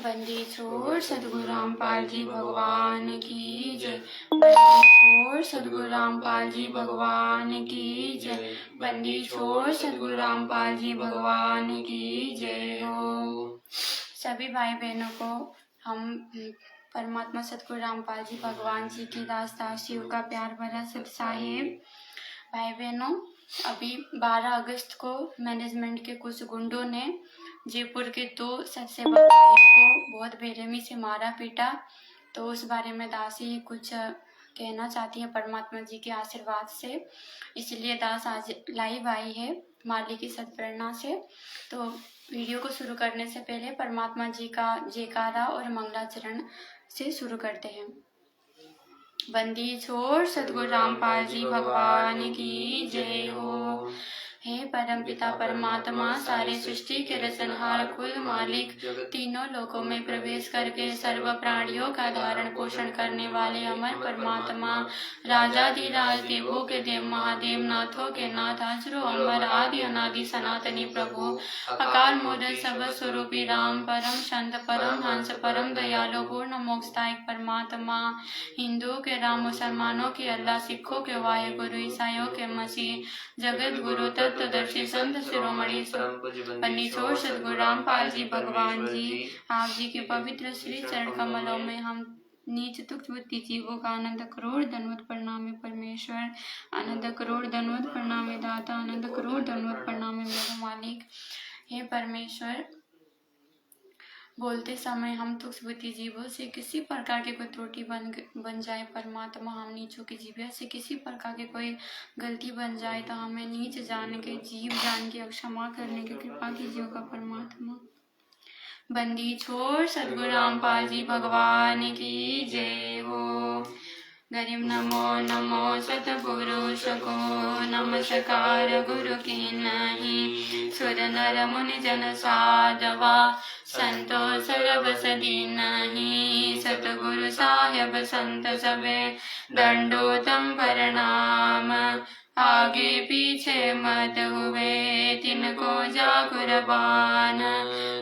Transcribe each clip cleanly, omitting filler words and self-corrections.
बंदी छोड़ सतगुरु रामपाल जी भगवान की जय। बंदी छोड़ सतगुरु रामपाल जी भगवान की जय। बंदी छोड़ सतगुरु रामपाल जी भगवान की जय हो। सभी भाई बहनों को हम परमात्मा सतगुरु रामपाल जी भगवान जी की दास दासियों का प्यार भरा सत साहिब। भाई बहनों, अभी 12 अगस्त को मैनेजमेंट के कुछ गुंडों ने जयपुर के 2 सत्सेवक भाइयों को बहुत बेरहमी से मारा पीटा। तो उस बारे में दासी कुछ कहना चाहती है परमात्मा जी के आशीर्वाद से, इसलिए दास आज लाइव आई है माली की सत्प्रेरणा से। तो वीडियो को शुरू करने से पहले परमात्मा जी का जयकारा और मंगलाचरण से शुरू करते हैं। बंदी छोड़ सतगुरु रामपाल जी भगवान की जय हो। हे परम पिता परमात्मा, सारे सृष्टि के रचनहार कुल मालिक, तीनों लोकों में प्रवेश करके सर्व प्राणियों का धारण पोषण करने वाले अमर परमात्मा, राजाधिराज देवों के देव महादेव, नाथों के नाथ, अजरो अमर आदि अनादि सनातनी प्रभु, अकाल मूर्त सब स्वरूपी राम, परम संत परम हंस परम दयालु पूर्ण मोक्षदायक परमात्मा, हिंदुओं के राम, मुसलमानों के अल्लाह, सिखों के वाहेगुरु, ईसाइयों के मसीह, जगत गुरु तत्वदर्शी संत शिरोमणि बंदी छोड़ सतगुरु रामपाल जी भगवान जी, आप जी के पवित्र श्री चरण कमलों में हम नीच तुक्ष बुद्धि जीवों का आनंद करोड़ दंडवत प्रणाम है परमेश्वर, आनंद करोड़ दंडवत प्रणाम है दाता, आनंद करोड़ दंडवत प्रणाम है मेरे मालिक। हे परमेश्वर, बोलते समय हम तुक्ष बुद्धि जीवों से किसी प्रकार की कोई त्रुटि बन जाए परमात्मा, हम नीचों की जीविया से किसी प्रकार की कोई गलती बन जाए तो हमें नीच जान के जीव जान के क्षमा करने की कृपा कीजिए का परमात्मा। बंदी छोड़ सतगुरु रामपाल जी भगवान की जय हो। गरीब नमो नमो सतपुरुष को, नमस्कार गुरु की नहीं, सुर नर मुनि जन साधवा, संतो सरब सदी नहीं, सतगुरु साहेब संत सबे, दंडोतम प्रणाम, आगे पीछे मत हुए, तिनको जा कुर्बान,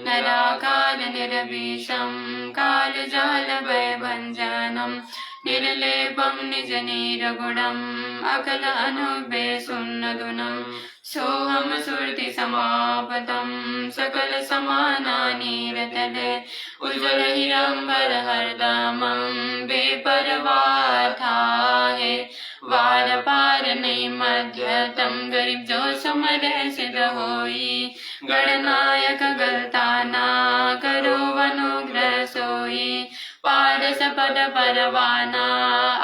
नराकाल निर्विषम, काल जाल भय भंजनम, निर्लेपम निज निर्गुणम, अकल अनुबे सुन्नदुनम, सोहम सुरति समापतम, सकल समानानि रतले, उज्ज्वल हिरंबर हरदमं, बेपरवाह था है, वार पार नहीं मध्यतम, गरीब जो सुमरे सिद्ध होई, गणनायक गलता ना करो अनुग्रह सोई, पारस पद परवाना,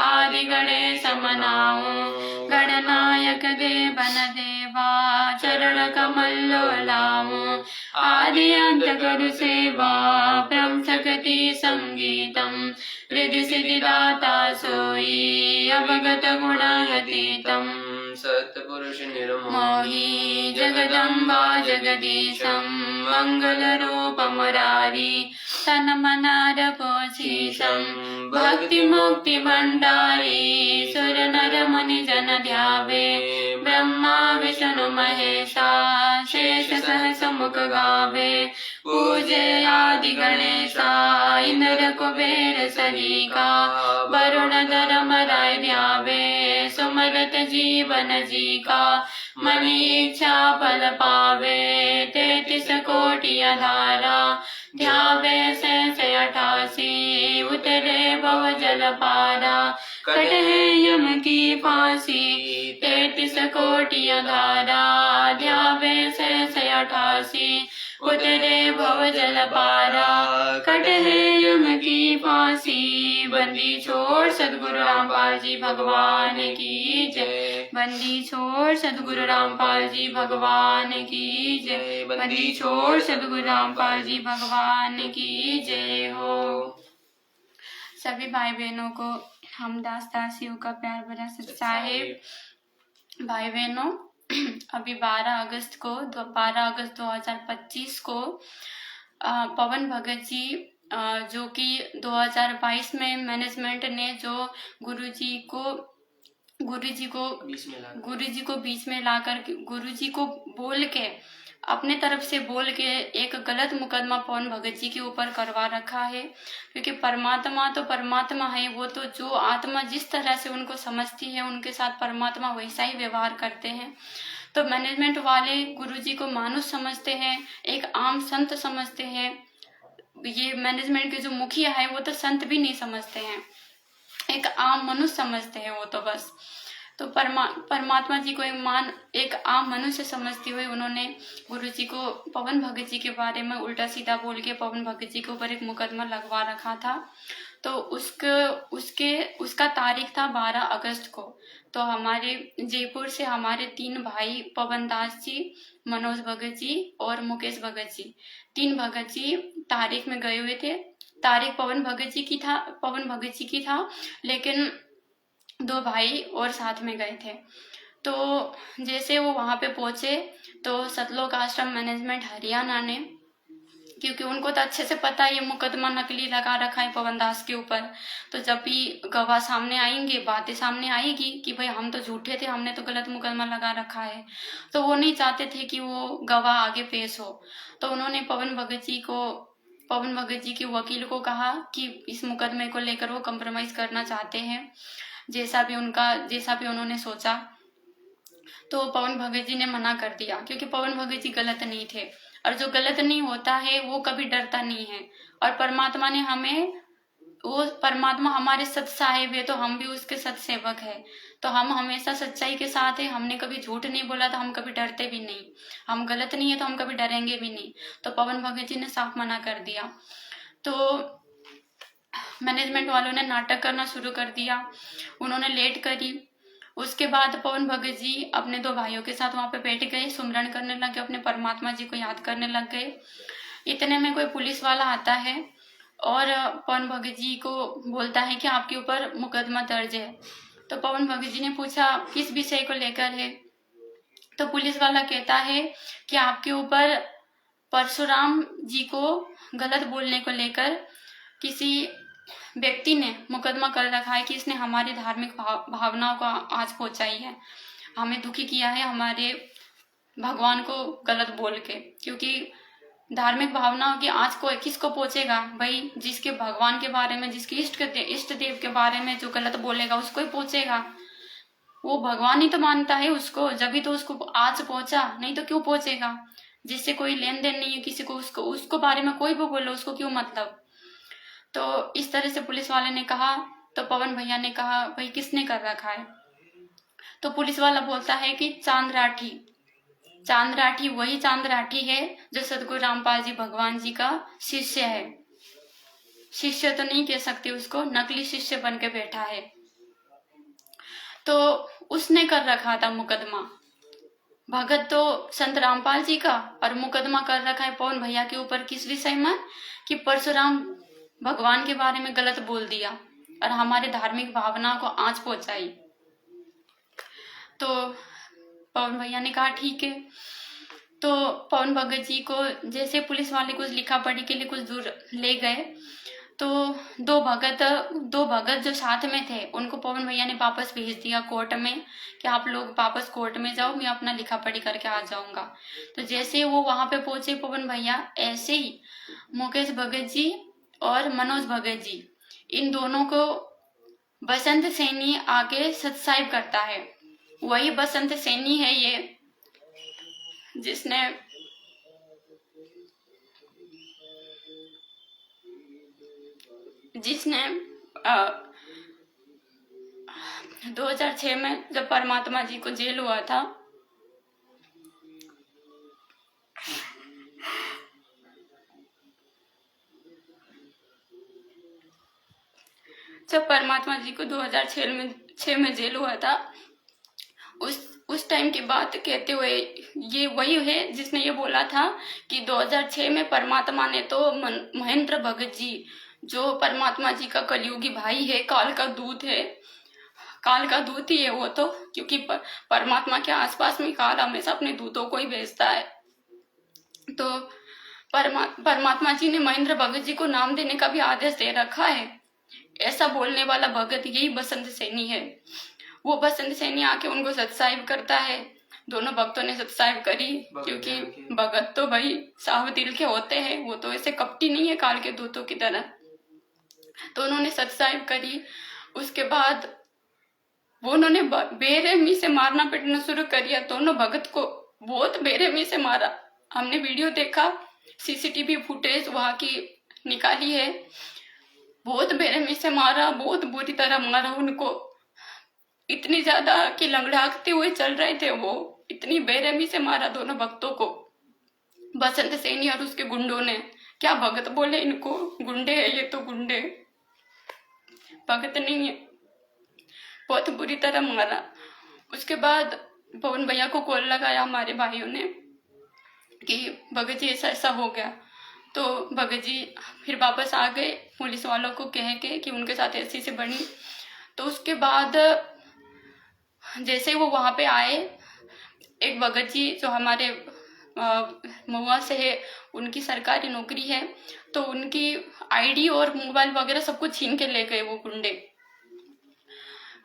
आदि गणेश मनाऊं, गणनायक देवन देवा, चरण कमल लाऊं, आदि अंत करु सेवा, परम शक्ति संगीतम, रिद्धि सिद्धि दाता सोई, अवगत गुणातीतम, सत्पुरुष निर्मोही, जगदम्बा जगदीशम, मंगल रूप मुरारी, तन मनार पोषीशम, भक्ति मुक्ति भंडारी, सुर नर मुनि जन ध्यावे, ब्रह्मा विष्णु महेशा, शेष सहस मुख गावे, पूजे आदि गणेशा, इंद्र कुबेर सरीका, वरुण धर्म राय ध्यावे, सुमरत जीवन जी का, मनी इच्छा फल पावे, 33 कोटि अधारा, ध्यावे से 88, उतरे भव जल पारा, कटे यम की फांसी, 33 कोटि अधारा, ध्यावे से 88, उतरे भव जल पारा, कटे यम की फांसी। बंदी छोड़ सतगुरु रामपाल जी भगवान की जय। बंदी छोड़ सतगुरु रामपाल जी भगवान की जय। बंदी छोड़ सतगुरु रामपाल जी भगवान की जय हो। सभी भाई बहनों को हम दास दासियों का प्यार भरा सत साहिब। भाई बहनों, अभी 12 अगस्त 2025 को पवन भगत जी, जो कि 2022 में मैनेजमेंट ने जो गुरुजी को बीच में लाकर गुरुजी को बोल के अपने तरफ से बोल के एक गलत मुकदमा पवन भगत जी के ऊपर करवा रखा है। क्योंकि परमात्मा तो परमात्मा है, वो तो जो आत्मा जिस तरह से उनको समझती है उनके साथ परमात्मा वैसा ही व्यवहार करते हैं। तो मैनेजमेंट वाले गुरुजी को मानुष समझते हैं, एक आम संत समझते हैं। ये मैनेजमेंट के जो मुखिया है वो तो संत भी नहीं समझते हैं, एक आम मनुष्य समझते हैं वो तो बस। तो परमात्मा जी को एक आम मनुष्य समझते हुए उन्होंने गुरु जी को पवन भगत जी के बारे में उल्टा सीधा बोल के पवन भगत जी के ऊपर एक मुकदमा लगवा रखा था। तो उसका तारीख था 12 अगस्त को। तो हमारे जयपुर से हमारे 3 भाई पवन दास जी, मनोज भगत जी और मुकेश भगत जी, 3 भगत जी तारीख में गए हुए थे। तारीख पवन भगत जी की था, लेकिन 2 भाई और साथ में गए थे। तो जैसे वो वहां पे पहुंचे तो सतलोक आश्रम मैनेजमेंट हरियाणा ने, क्योंकि उनको तो अच्छे से पता है ये मुकदमा नकली लगा रखा है पवन दास के ऊपर, तो जब भी गवाह सामने आएंगे, बातें सामने आएगी कि भाई हम तो झूठे थे, हमने तो गलत मुकदमा लगा रखा है, तो वो नहीं चाहते थे कि वो गवाह आगे पेश हो। तो उन्होंने पवन भगत जी के वकील को कहा कि इस मुकदमे को लेकर वो कंप्रोमाइज करना चाहते हैं, जैसा भी उन्होंने सोचा। तो पवन भगत जी ने मना कर दिया, क्योंकि पवन भगत जी गलत नहीं थे, और जो गलत नहीं होता है वो कभी डरता नहीं है। और परमात्मा हमारे सत साहेब है, तो हम भी उसके सत सेवक है। तो हम हमेशा सच्चाई के साथ है, हमने कभी झूठ नहीं बोला, तो हम कभी डरते भी नहीं। हम गलत नहीं है तो हम कभी डरेंगे भी नहीं। तो पवन भगत जी ने साफ मना कर दिया। तो मैनेजमेंट वालों ने नाटक करना शुरू कर दिया, उन्होंने लेट करी। उसके बाद पवन भगत जी अपने 2 भाइयों के साथ वहां पे बैठ गए, सुमरन करने लगे, अपने परमात्मा जी को याद करने लग गए। इतने में कोई पुलिस वाला आता है और पवन भगत जी को बोलता है कि आपके ऊपर मुकदमा दर्ज है। तो पवन भगत जी ने पूछा किस विषय को लेकर है। तो पुलिस वाला कहता है कि आपके ऊपर परशुराम जी को गलत बोलने को लेकर किसी व्यक्ति ने मुकदमा कर रखा है कि इसने हमारी धार्मिक भावनाओं को आंच पहुंचाई है, हमें दुखी किया है, हमारे भगवान को गलत बोल के। क्योंकि धार्मिक भावनाओं की आंच को किसको पहुंचेगा भाई, जिसके भगवान के बारे में, जिसके इष्ट देव के बारे में जो गलत बोलेगा उसको ही पहुंचेगा। वो भगवान ही तो मानता है उसको, जब भी तो उसको आंच पहुंचा, नहीं तो क्यों पहुंचेगा। जिससे कोई लेन देन नहीं है किसी को, उसको बारे में कोई भी बोलो, उसको क्यों मतलब। तो इस तरह से पुलिस वाले ने कहा। तो पवन भैया ने कहा भाई किसने कर रखा है। तो पुलिस वाला बोलता है कि चांद राठी वही चांद राठी है जो सदगुरु रामपाल जी भगवान जी का शिष्य है। शिष्य तो नहीं कह सकते उसको, नकली शिष्य बन के बैठा है। तो उसने कर रखा था मुकदमा। भगत तो संत रामपाल जी का, और मुकदमा कर रखा है पवन भैया के ऊपर किस विषय में, कि परशुराम भगवान के बारे में गलत बोल दिया और हमारे धार्मिक भावनाओं को आंच पहुंचाई। तो पवन भैया ने कहा ठीक है। तो पवन भगत जी को जैसे पुलिस वाले कुछ लिखा पढ़ी के लिए कुछ दूर ले गए, तो 2 भगत जो साथ में थे उनको पवन भैया ने वापस भेज दिया कोर्ट में कि आप लोग वापस कोर्ट में जाओ, मैं अपना लिखा पढ़ी करके आ जाऊंगा। तो जैसे वो वहां पे पहुंचे पवन भैया, ऐसे ही मुकेश भगत जी और मनोज भगत जी, इन दोनों को बसंत सैनी आके सत्साहिब करता है। वही बसंत सैनी है ये जिसने 2006 में जब परमात्मा जी को जेल हुआ था, जब परमात्मा जी को 2006 में जेल हुआ था, उस टाइम की बात कहते हुए ये वही है जिसने ये बोला था कि 2006 में परमात्मा ने तो महेंद्र भगत जी, जो परमात्मा जी का कलयुगी भाई है, काल का दूत है, काल का दूत ही है वो तो, क्योंकि परमात्मा के आसपास में काल हमेशा अपने दूतों को ही भेजता है। तो परमात्मा जी ने महेंद्र भगत जी को नाम देने का भी आदेश दे रखा है। ऐसा बोलने वाला भगत यही बसंत सैनी है। वो बसंत सैनी आके उनको सत्साहिब करता है, दोनों भक्तों ने सत्साहिब करी, क्योंकि भगत तो भाई साफ दिल के होते हैं, वो तो ऐसे कपटी नहीं है काल के दूतों की तरह। तो उन्होंने सत्साहिब करी। उसके बाद वो उन्होंने बेरहमी से मारना पीटना शुरू कर दिया। दोनों भगत को बहुत बेरहमी से मारा। हमने वीडियो देखा, सीसीटीवी फुटेज वहां की निकाली है। बहुत बेरहमी से मारा, बहुत बुरी तरह मारा उनको, इतनी ज्यादा कि लंगड़ाते हुए चल रहे थे वो, इतनी बेरहमी से मारा दोनों भक्तों को बसंत सैनी और उसके गुंडों ने। क्या भगत बोले इनको, गुंडे है ये तो, गुंडे, भगत नहीं है। बहुत बुरी तरह मारा। उसके बाद पवन भैया को कॉल लगाया हमारे भाइयों ने कि भगत जी ऐसा ऐसा हो गया। तो भगत जी फिर वापस आ गए पुलिस वालों को कह के कि उनके साथ ऐसी से बनी। तो उसके बाद जैसे वो वहां पे आए, एक भगत जी जो हमारे महुआ से है, उनकी सरकारी नौकरी है, तो उनकी आईडी और मोबाइल वगैरह सब कुछ छीन के ले गए वो गुंडे,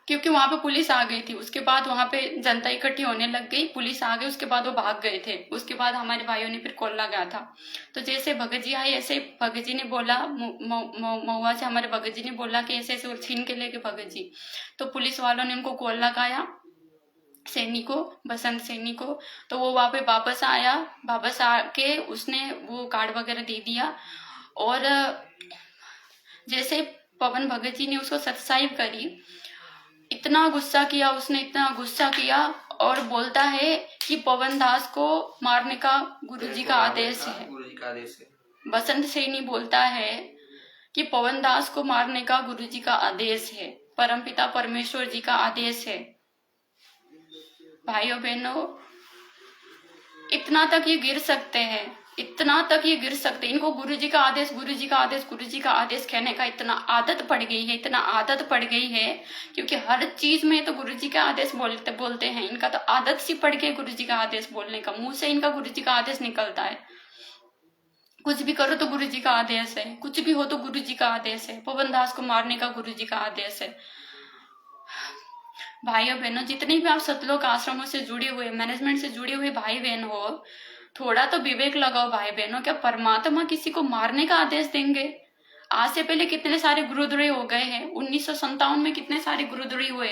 क्योंकि वहां पे पुलिस आ गई थी। उसके बाद वहां पे जनता इकट्ठी होने लग गई, पुलिस आ गई, उसके बाद वो भाग गए थे। उसके बाद हमारे भाइयों ने फिर कॉल लगाया था। तो जैसे भगत जी आए, ऐसे भगत जी ने बोला, महुआ से हमारे भगत जी ने बोला कि ऐसे ऐसे छीन के लेके भगत जी। तो पुलिस वालों ने उनको कॉल लगाया, सैनी को, बसंत सैनी को। तो वो वहां पे वापस आया, वापस आके उसने वो कार्ड वगैरह दे दिया। और जैसे पवन भगत जी ने उसको सत्साहिब करी, इतना गुस्सा किया उसने, इतना गुस्सा किया, और बोलता है कि पवन दास को मारने का गुरुजी का आदेश है। बसंत सैनी बोलता है कि पवन दास को मारने का गुरुजी का आदेश है, परमपिता परमेश्वर जी का आदेश है। भाइयों बहनों, इतना तक ये गिर सकते हैं, इतना तक ये गिर सकते हैं। इनको गुरुजी का आदेश, गुरुजी का आदेश, गुरुजी का आदेश कहने का इतना आदत पड़ गई है, इतना आदत पड़ गई है, क्योंकि हर चीज में तो गुरुजी का आदेश बोलते हैं। इनका तो आदत सी पड़ गई गुरुजी का आदेश बोलने का, मुंह से इनका गुरुजी का आदेश निकलता है। कुछ भी करो तो गुरुजी का आदेश है, कुछ भी हो तो गुरुजी का आदेश है। पवन दास को मारने का गुरुजी का आदेश है। भाइयों बहनों, जितने भी आप सतलोक आश्रमों से जुड़े हुए, मैनेजमेंट से जुड़े हुए भाई बहन हो, थोड़ा तो विवेक लगाओ भाई बहनों। क्या परमात्मा किसी को मारने का आदेश देंगे? आज से पहले कितने सारे गुरुद्रोही हो गए हैं। 1957 में कितने सारे गुरुद्रोही हुए,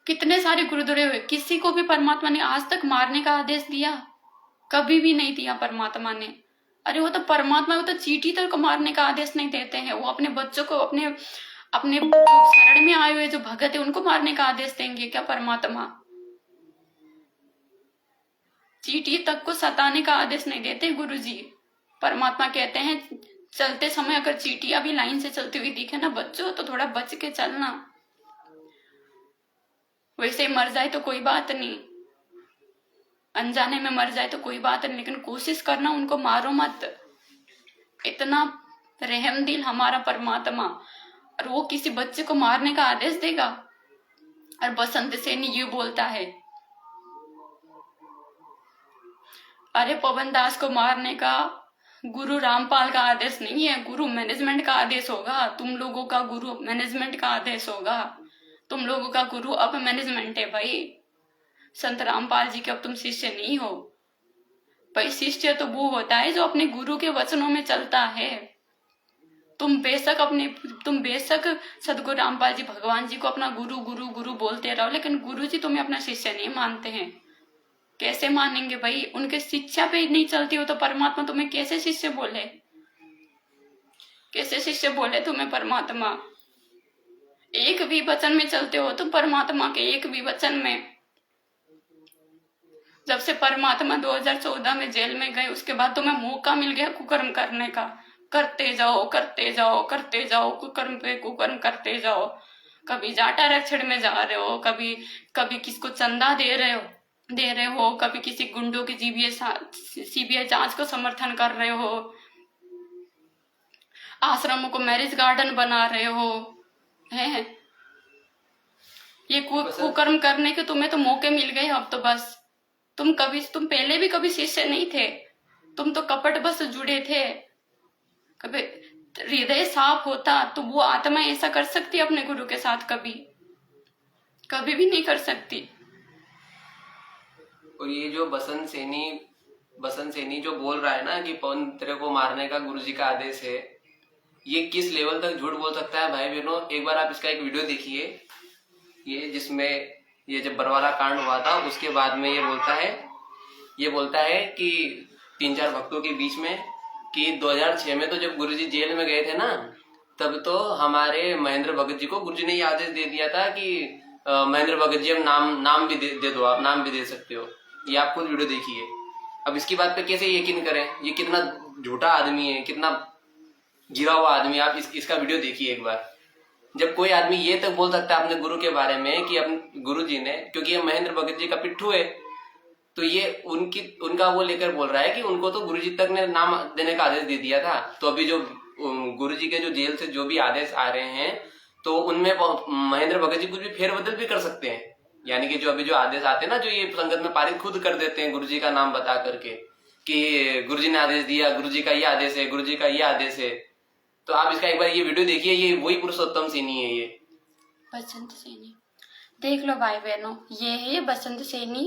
कितने सारे गुरुद्रोही हुए। किसी को भी परमात्मा ने आज तक मारने का आदेश दिया? कभी भी नहीं दिया परमात्मा ने। अरे वो तो परमात्मा, वो तो चींटी तक मारने का आदेश नहीं देते हैं। वो अपने बच्चों को, अपने अपने जो शरण में आए हुए जो भगत है, उनको मारने का आदेश देंगे क्या परमात्मा? चींटी तक को सताने का आदेश नहीं देते गुरुजी। परमात्मा कहते हैं चलते समय अगर चींटियां भी लाइन से चलती हुई दिखे ना बच्चों, तो थोड़ा बच के चलना। वैसे मर जाए तो कोई बात नहीं, अनजाने में मर जाए तो कोई बात नहीं, लेकिन कोशिश करना उनको मारो मत। इतना रहम दिल हमारा परमात्मा, और वो किसी बच्चे को मारने का आदेश देगा? और बसंत सैनी ये बोलता है, अरे पवन दास को मारने का गुरु रामपाल का आदेश नहीं है, गुरु मैनेजमेंट का आदेश होगा। तुम लोगों का गुरु मैनेजमेंट का आदेश होगा। तुम लोगों का गुरु अब मैनेजमेंट है भाई। संत रामपाल जी के अब तुम शिष्य नहीं हो भाई। शिष्य तो वो होता है जो अपने गुरु के वचनों में चलता है। तुम बेशक सदगुरु रामपाल जी भगवान जी को अपना गुरु गुरु गुरु बोलते रहो, लेकिन गुरु जी तुम्हें अपना शिष्य नहीं मानते हैं। कैसे मानेंगे भाई? उनके शिक्षा पे नहीं चलती हो तो परमात्मा तुम्हें कैसे शिष्य बोले? कैसे शिष्य बोले तुम्हें परमात्मा? एक भी वचन में चलते हो तुम परमात्मा के, एक भी वचन में। जब से परमात्मा 2014 में जेल में गए, उसके बाद तुम्हें मौका मिल गया कुकर्म करने का। करते जाओ, करते जाओ, करते जाओ, कुकर्म पे कुकर्म करते जाओ। कभी जाट आरक्षण में जा रहे हो, कभी किसको चंदा दे रहे हो, कभी किसी गुंडों की सीबीआई जांच को समर्थन कर रहे हो, आश्रमों को मैरिज गार्डन बना रहे हो, हैं? ये कुकर्म करने के तुम्हें तो मौके मिल गए अब तो बस। तुम पहले भी कभी शिष्य नहीं थे, तुम तो कपट बस जुड़े थे। कभी हृदय साफ होता तो वो आत्मा ऐसा कर सकती अपने गुरु के साथ? कभी भी नहीं कर सकती। और ये जो बसंत सैनी जो बोल रहा है ना कि पवन तेरे को मारने का गुरुजी का आदेश है, ये किस लेवल तक झूठ बोल सकता है भाई बहनों। एक बार आप इसका एक वीडियो देखिए, ये जिसमें ये जब बरवाला कांड हुआ था उसके बाद में ये बोलता है कि 3-4 भक्तों के बीच में कि 2006 में तो जब गुरुजी जेल में गए थे ना, तब तो हमारे महेंद्र भगत जी को गुरुजी ने ये आदेश दे दिया था कि महेंद्र भगत जी हम नाम भी दे दो, आप नाम भी दे सकते हो। ये आप खुद वीडियो देखिए। अब इसकी बात पे कैसे यकीन करें, ये कितना झूठा आदमी है, कितना गिरा हुआ आदमी। आप इसका वीडियो देखिए एक बार। जब कोई आदमी ये तक बोल सकता है अपने गुरु के बारे में कि अपने गुरु जी ने, क्योंकि ये महेंद्र भगत जी का पिट्ठू है, तो ये उनका वो लेकर बोल रहा है कि उनको तो गुरुजी तक ने नाम देने का आदेश दे दिया था। तो अभी जो गुरुजी के जो जेल से जो भी आदेश आ रहे हैं, तो उनमें महेंद्र भगत जी कुछ भी फेरबदल भी कर सकते हैं। यानी कि जो अभी जो आदेश आते हैं ना, जो ये संगत में पारित खुद कर देते हैं गुरुजी का नाम बता करके कि गुरुजी ने आदेश दिया, गुरुजी का ये आदेश है, गुरुजी का ये आदेश है। तो आप इसका एक बार ये वीडियो देखिए, ये वही पुरुषोत्तम सैनी है, ये बसंत सैनी। देख लो भाई बहनों, ये है बसंत सैनी,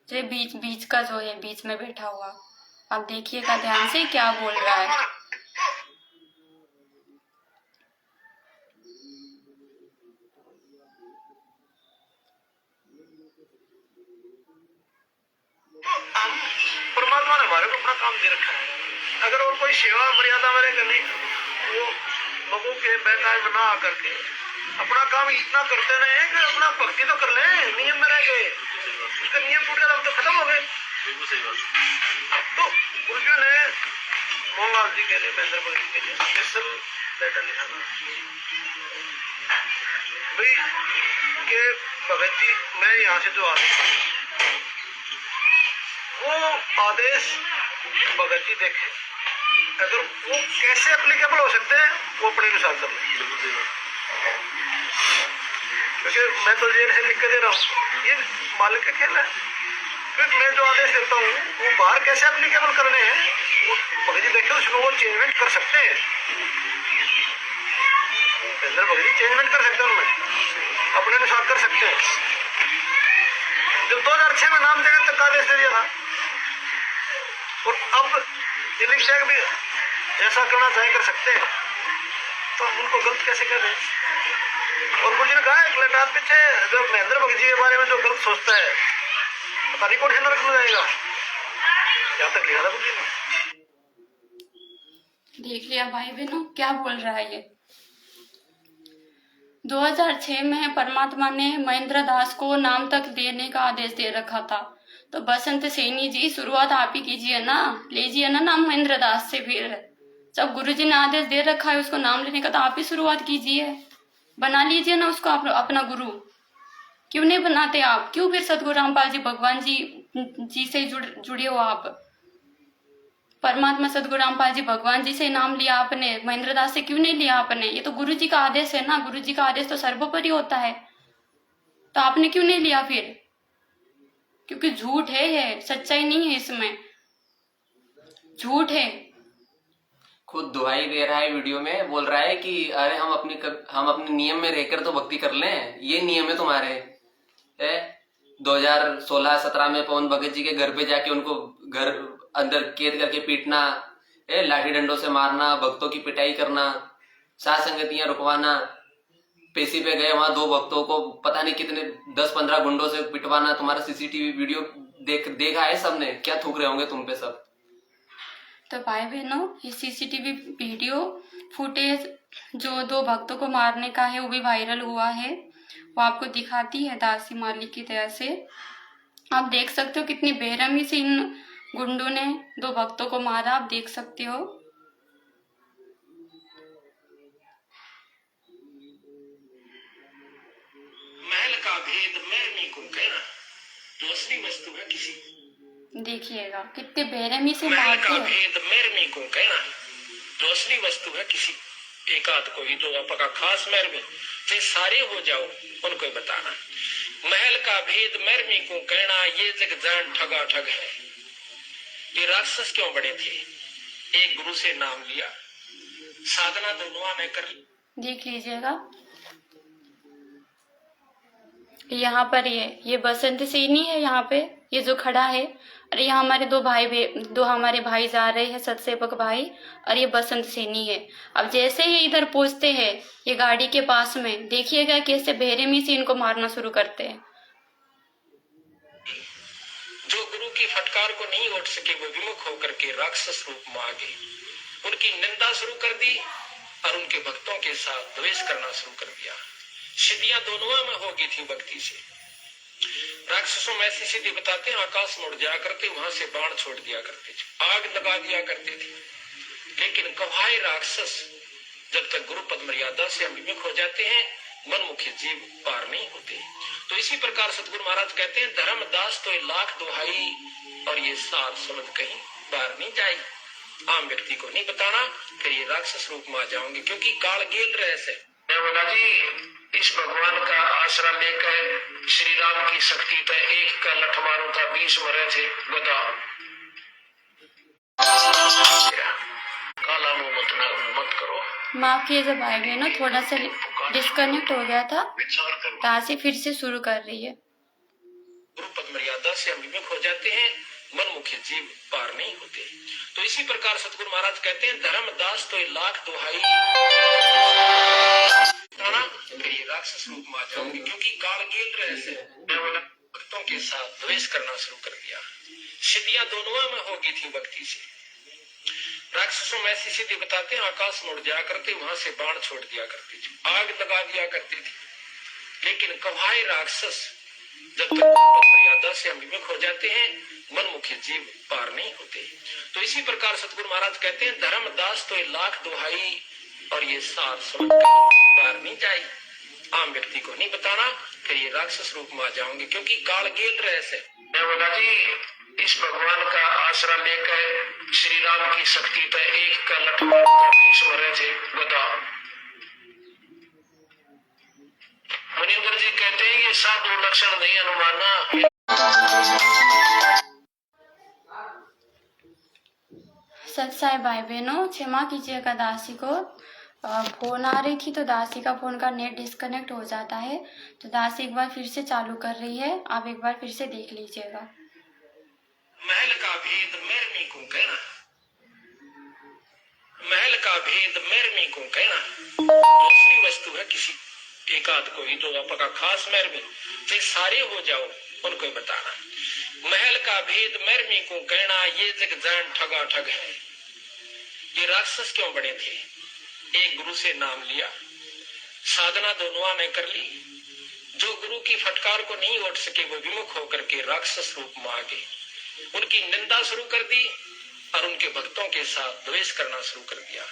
जो बीच का जो है, बीच में बैठा हुआ। अब देखिएगा ध्यान से क्या बोल रहा है। परमात्मा ने हमारे को अपना काम दे रखा है। अगर और कोई सेवा मर्यादा मेरे करनी, वो लोगों के बेकार बना करके अपना काम इतना करते रहे कि अपना भक्ति तो कर ले, नियम में रह गए, उसके नियम टूट गए तो खत्म हो गए। तो गुरुजी ने मोहनलाल जी के लिए, महेंद्र भगत के लिए स्पेशल लेटर लिखा भाई के भगत जी, मैं यहाँ से जो आदेश, वो आदेश भगत जी देखे, अगर वो कैसे एप्लीकेबल हो सकते हैं वो अपने अनुसार कर ले। क्योंकि मैं तो जेल से लिख के दे रहा हूँ, ये मालिक का खेल है। फिर मैं जो आदेश देता हूँ वो बाहर कैसे एप्लीकेबल करने हैं, वो भगत जी देखे, उसमें वो चेंजमेंट कर सकते हैं। भगत जी चेंजमेंट कर सकते हैं, उनमें अपने अनुसार कर सकते हैं। जब 2006 में नाम देकर तक आदेश दे दिया था, और अब ये लिख दिया भी जैसा करना चाहे कर सकते हैं, तो हम उनको गलत कैसे कर रहे हैं। और गुरुजी ने कहा एक लटात पीछे जब महेंद्र भगत जी के बारे में जो गलत सोचता है, पता नहीं कौन से नरक में जाएगा। यहाँ तक लिखा था गुरुजी ने। देख लिया भाई बहनों क्या बोल रहा है ये। 2006 में परमात्मा ने महेंद्र दास को नाम तक देने का आदेश दे रखा था। तो बसंत सैनी जी, शुरुआत आप ही कीजिए ना, लीजिए ना नाम महेंद्र दास से। फिर जब गुरुजी ने आदेश दे रखा है उसको नाम लेने का, तो आप ही शुरुआत कीजिए, बना लीजिए ना उसको अपना गुरु। क्यों नहीं बनाते आप? क्यों फिर सतगुरु रामपाल जी भगवान जी से जुड़े हो आप? परमात्मा सतगुरु रामपाल जी भगवान जी से नाम लिया आपने, महेंद्र दास से क्यों नहीं लिया आपने? ये तो गुरु जी का आदेश है ना, गुरु जी का आदेश तो सर्वोपरि होता है, तो आपने क्यों नहीं लिया फिर? क्योंकि झूठ है, ये सच्चाई नहीं है, इसमें झूठ है। खुद दुहाई दे रहा है, वीडियो में बोल रहा है कि अरे हम अपने नियम में रहकर तो भक्ति कर लें, ये नियम है तुम्हारे। 2016-17 में पवन भगत जी के घर पे जाके उनको घर अंदर कैद करके पीटना, लाठी डंडों से मारना, भक्तों की पिटाई करना, सात संगतियां रुकवाना, पेशी पे गए वहां 2 भक्तों को पता नहीं कितने 10-15 गुंडों से पिटवाना। तुम्हारा सीसीटीवी वीडियो देखा है सबने, क्या थूक रहे होंगे तुम पे सब। तो भाई बहनों, ये सीसीटीवी वीडियो फुटेज जो 2 भक्तों को मारने का है वो भी वायरल हुआ है, वो आपको दिखाती है दासी मालिक की दया से। आप देख सकते हो कितनी बेरहमी से इन गुंडों ने 2 भक्तों को मारा, आप देख सकते हो। महल का भेद मैरनी को कहना, जो असली वस्तु है किसी। देखिएगा कितने बेरहमी से महल मारते का हैं। भेद मैरनी को कहना, जो असली वस्तु है किसी। एकाध कोई जो आपका खास महर में वे सारे हो जाओ उनको बताना। महल का भेद मैरनी को कहना, ये जग जान ठगा ठग है। ये राक्षस क्यों बड़े थे? एक गुरु से नाम लिया, साधना दोनों ने कर ली। देख लीजिएगा यहाँ पर ये बसंत सैनी है, यहाँ पे ये जो खड़ा है। और यहाँ हमारे दो हमारे भाई जा रहे हैं, सतसेवक भाई, और ये बसंत सैनी है। अब जैसे ही इधर पहुंचते हैं ये गाड़ी के पास में, देखिएगा कैसे बेरहमी से इनको मारना शुरू करते हैं। जो गुरु की फटकार को नहीं उठ सके वो विमुख होकर के राक्षस रूप में आ गए, उनकी निंदा शुरू कर दी और उनके भक्तों के साथ द्वेष करना शुरू कर दिया। सिद्धियां दोनों में हो गई थी भक्ति से। राक्षसों में ऐसी सिद्धि बताते हैं, आकाश में उड़ जाया करते, वहां से बाण छोड़ दिया करते थे, आग लगा दिया करते थे। लेकिन कवाए राक्षस जब तक गुरु पद मर्यादा से हम विमुख हो जाते हैं, मनमुखी जीव पार नहीं होते। तो इसी प्रकार सतगुरु महाराज कहते हैं, धर्मदास तो लाख दुहाई और ये सार समझ कहीं बाहर नहीं जाई। आम व्यक्ति को नहीं बताना, फिर ये राक्षस रूप में आ जाओगे, क्योंकि काल गेल रहस्य है। बोला जी, इस भगवान का आसरा लेकर श्री राम की शक्ति पे एक का लठ मारो था, 20 मरे थे। बताओ, काला मुंह मत करो। माफ कीजिए भाई बहनों, थोड़ा सा डिस्कनेक्ट हो गया था, तासी फिर से शुरू कर रही है। गुरु पद मर्यादा से हम विमुख हो जाते हैं, मनमुखी जीव पार नहीं होते। तो इसी प्रकार सतगुरु महाराज कहते हैं, धर्मदास तो लाख दुहाई फिर ये राक्षस रूप में आ जाओगे, क्योंकि काल गेल रहस्य है। भक्तों के साथ द्वेष करना शुरू कर दिया। सिद्धियां दोनों में हो गई थी भक्ति से। राक्षसों में ऐसी सिद्धि बताते हैं, आकाश में उड़ जाया करते, वहां से बाण छोड़ दिया करते थे, आग लगा दिया करते थे। लेकिन कवाए राक्षस जब तक पद मर्यादा से हम विमुख हो जाते हैं, मनमुखी जीव पार नहीं होते। तो इसी प्रकार सतगुरु महाराज कहते हैं, धर्मदास तो लाख दुहाई और ये सार समझ बाहर नहीं जाई। आम व्यक्ति को नहीं बताना, फिर ये राक्षस रूप में आ जाओगे, क्योंकि काल गेल रहस्य है। बोला जी, इस भगवान का आसरा लेकर श्री राम की शक्ति पे एक का लठ मारो था, 20 मरे थे। बताओ, मुनिंदर जी कहते हैं, ये साधु लक्षण नहीं अनुमाना। सत्साई भाई बहनों, क्षमा कीजिएगा, दासी को फोन आ रही थी तो दासी का फोन का नेट डिस्कनेक्ट हो जाता है। तो दासी एक बार फिर से चालू कर रही है, आप एक बार फिर से देख लीजिएगा। महल का भेद मैरमी को कहना, महल का भेद मैरमी को कहना। दूसरी वस्तु है किसी एकाध कोई जो आपका खास मैरमी, फिर सारे हो जाओ उनको बताना। महल का भेद मैरमी को कहना, ये जग जान ठगा ठग है। ये राक्षस क्यों बने थे? एक गुरु से नाम लिया, साधना दोनों ने कर ली। जो गुरु की फटकार को नहीं उठ सके वो विमुख होकर के राक्षस रूप में आ गए, उनकी निंदा शुरू कर दी और उनके भक्तों के साथ द्वेष करना शुरू कर दिया।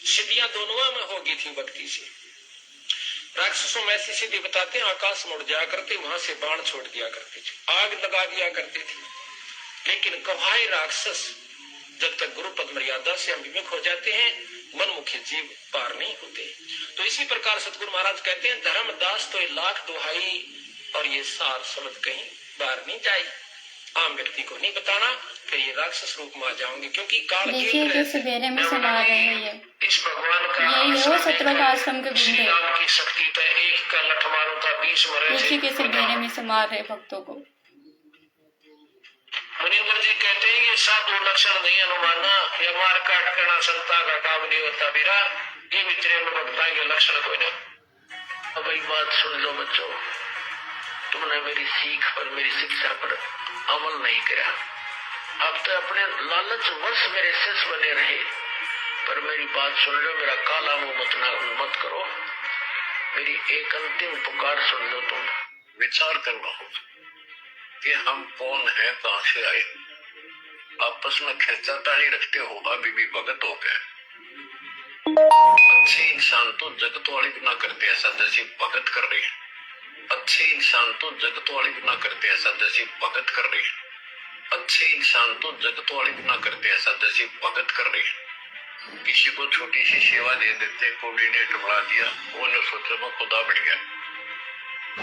सिद्धियां दोनों में हो गई थी भक्ति से। राक्षसों में ऐसी सिद्धि बताते हैं, आकाश में उड़ जाया करते, वहां से बाण छोड़ दिया करते थे, आग लगा दिया करते थे। लेकिन कवाए राक्षस जब तक गुरु पद मर्यादा से हम विमुख हो जाते हैं, मनमुखी जीव पार नहीं होते। तो इसी प्रकार सतगुरु महाराज कहते हैं, धर्मदास तो लाख दुहाई और ये सार समझ कहीं बाहर नहीं जाई। आम व्यक्ति को नहीं बताना, फिर ये राक्षस रूप में आ जाओगे, क्योंकि काल देखिए कैसे बेरे में समा रहे हैं ये। इस भगवान का यही हो 17 आश्रम के गुरु है। की शक्ति पे एक का लठ मारो था, 20 मरे थे। देखिए कैसे बेरे में समा रहे भक्तों को। मुनिंदर जी कहते हैं, ये साधु लक्षण नहीं अनुमाना, ये मार काट करना संता का काम नहीं होता। बीरा ये विचरे में भक्ता के लक्षण कोई नहीं। अब एक बात सुन लो बच्चों, तुमने मेरी सीख पर, मेरी शिक्षा पर अमल नहीं किया। अब तो अपने लालच वश मेरे शिष्य बने रहे, पर मेरी बात सुन लो, मेरा काला मुंह मत करो। मेरी एक अंतिम पुकार सुन लो। तुम विचार करना कि हम कौन है, कहां से आए। आपस में खेचातानी रखते हो, अभी भी भगत हो गए। अच्छे इंसान तो जगत वाले भी ना करते ऐसा जैसे भगत कर रहे हैं। अच्छे इंसान तो जगत वाले भी ना करते ऐसा जैसे भगत कर रहे हैं। अच्छे इंसान तो जगत वाले भी ना करते ऐसा जैसे भगत कर रहे हैं। किसी को छोटी सी सेवा दे देते, कोऑर्डिनेटर बना दिया, वो ने सोचा मैं खुदा बढ़ गया।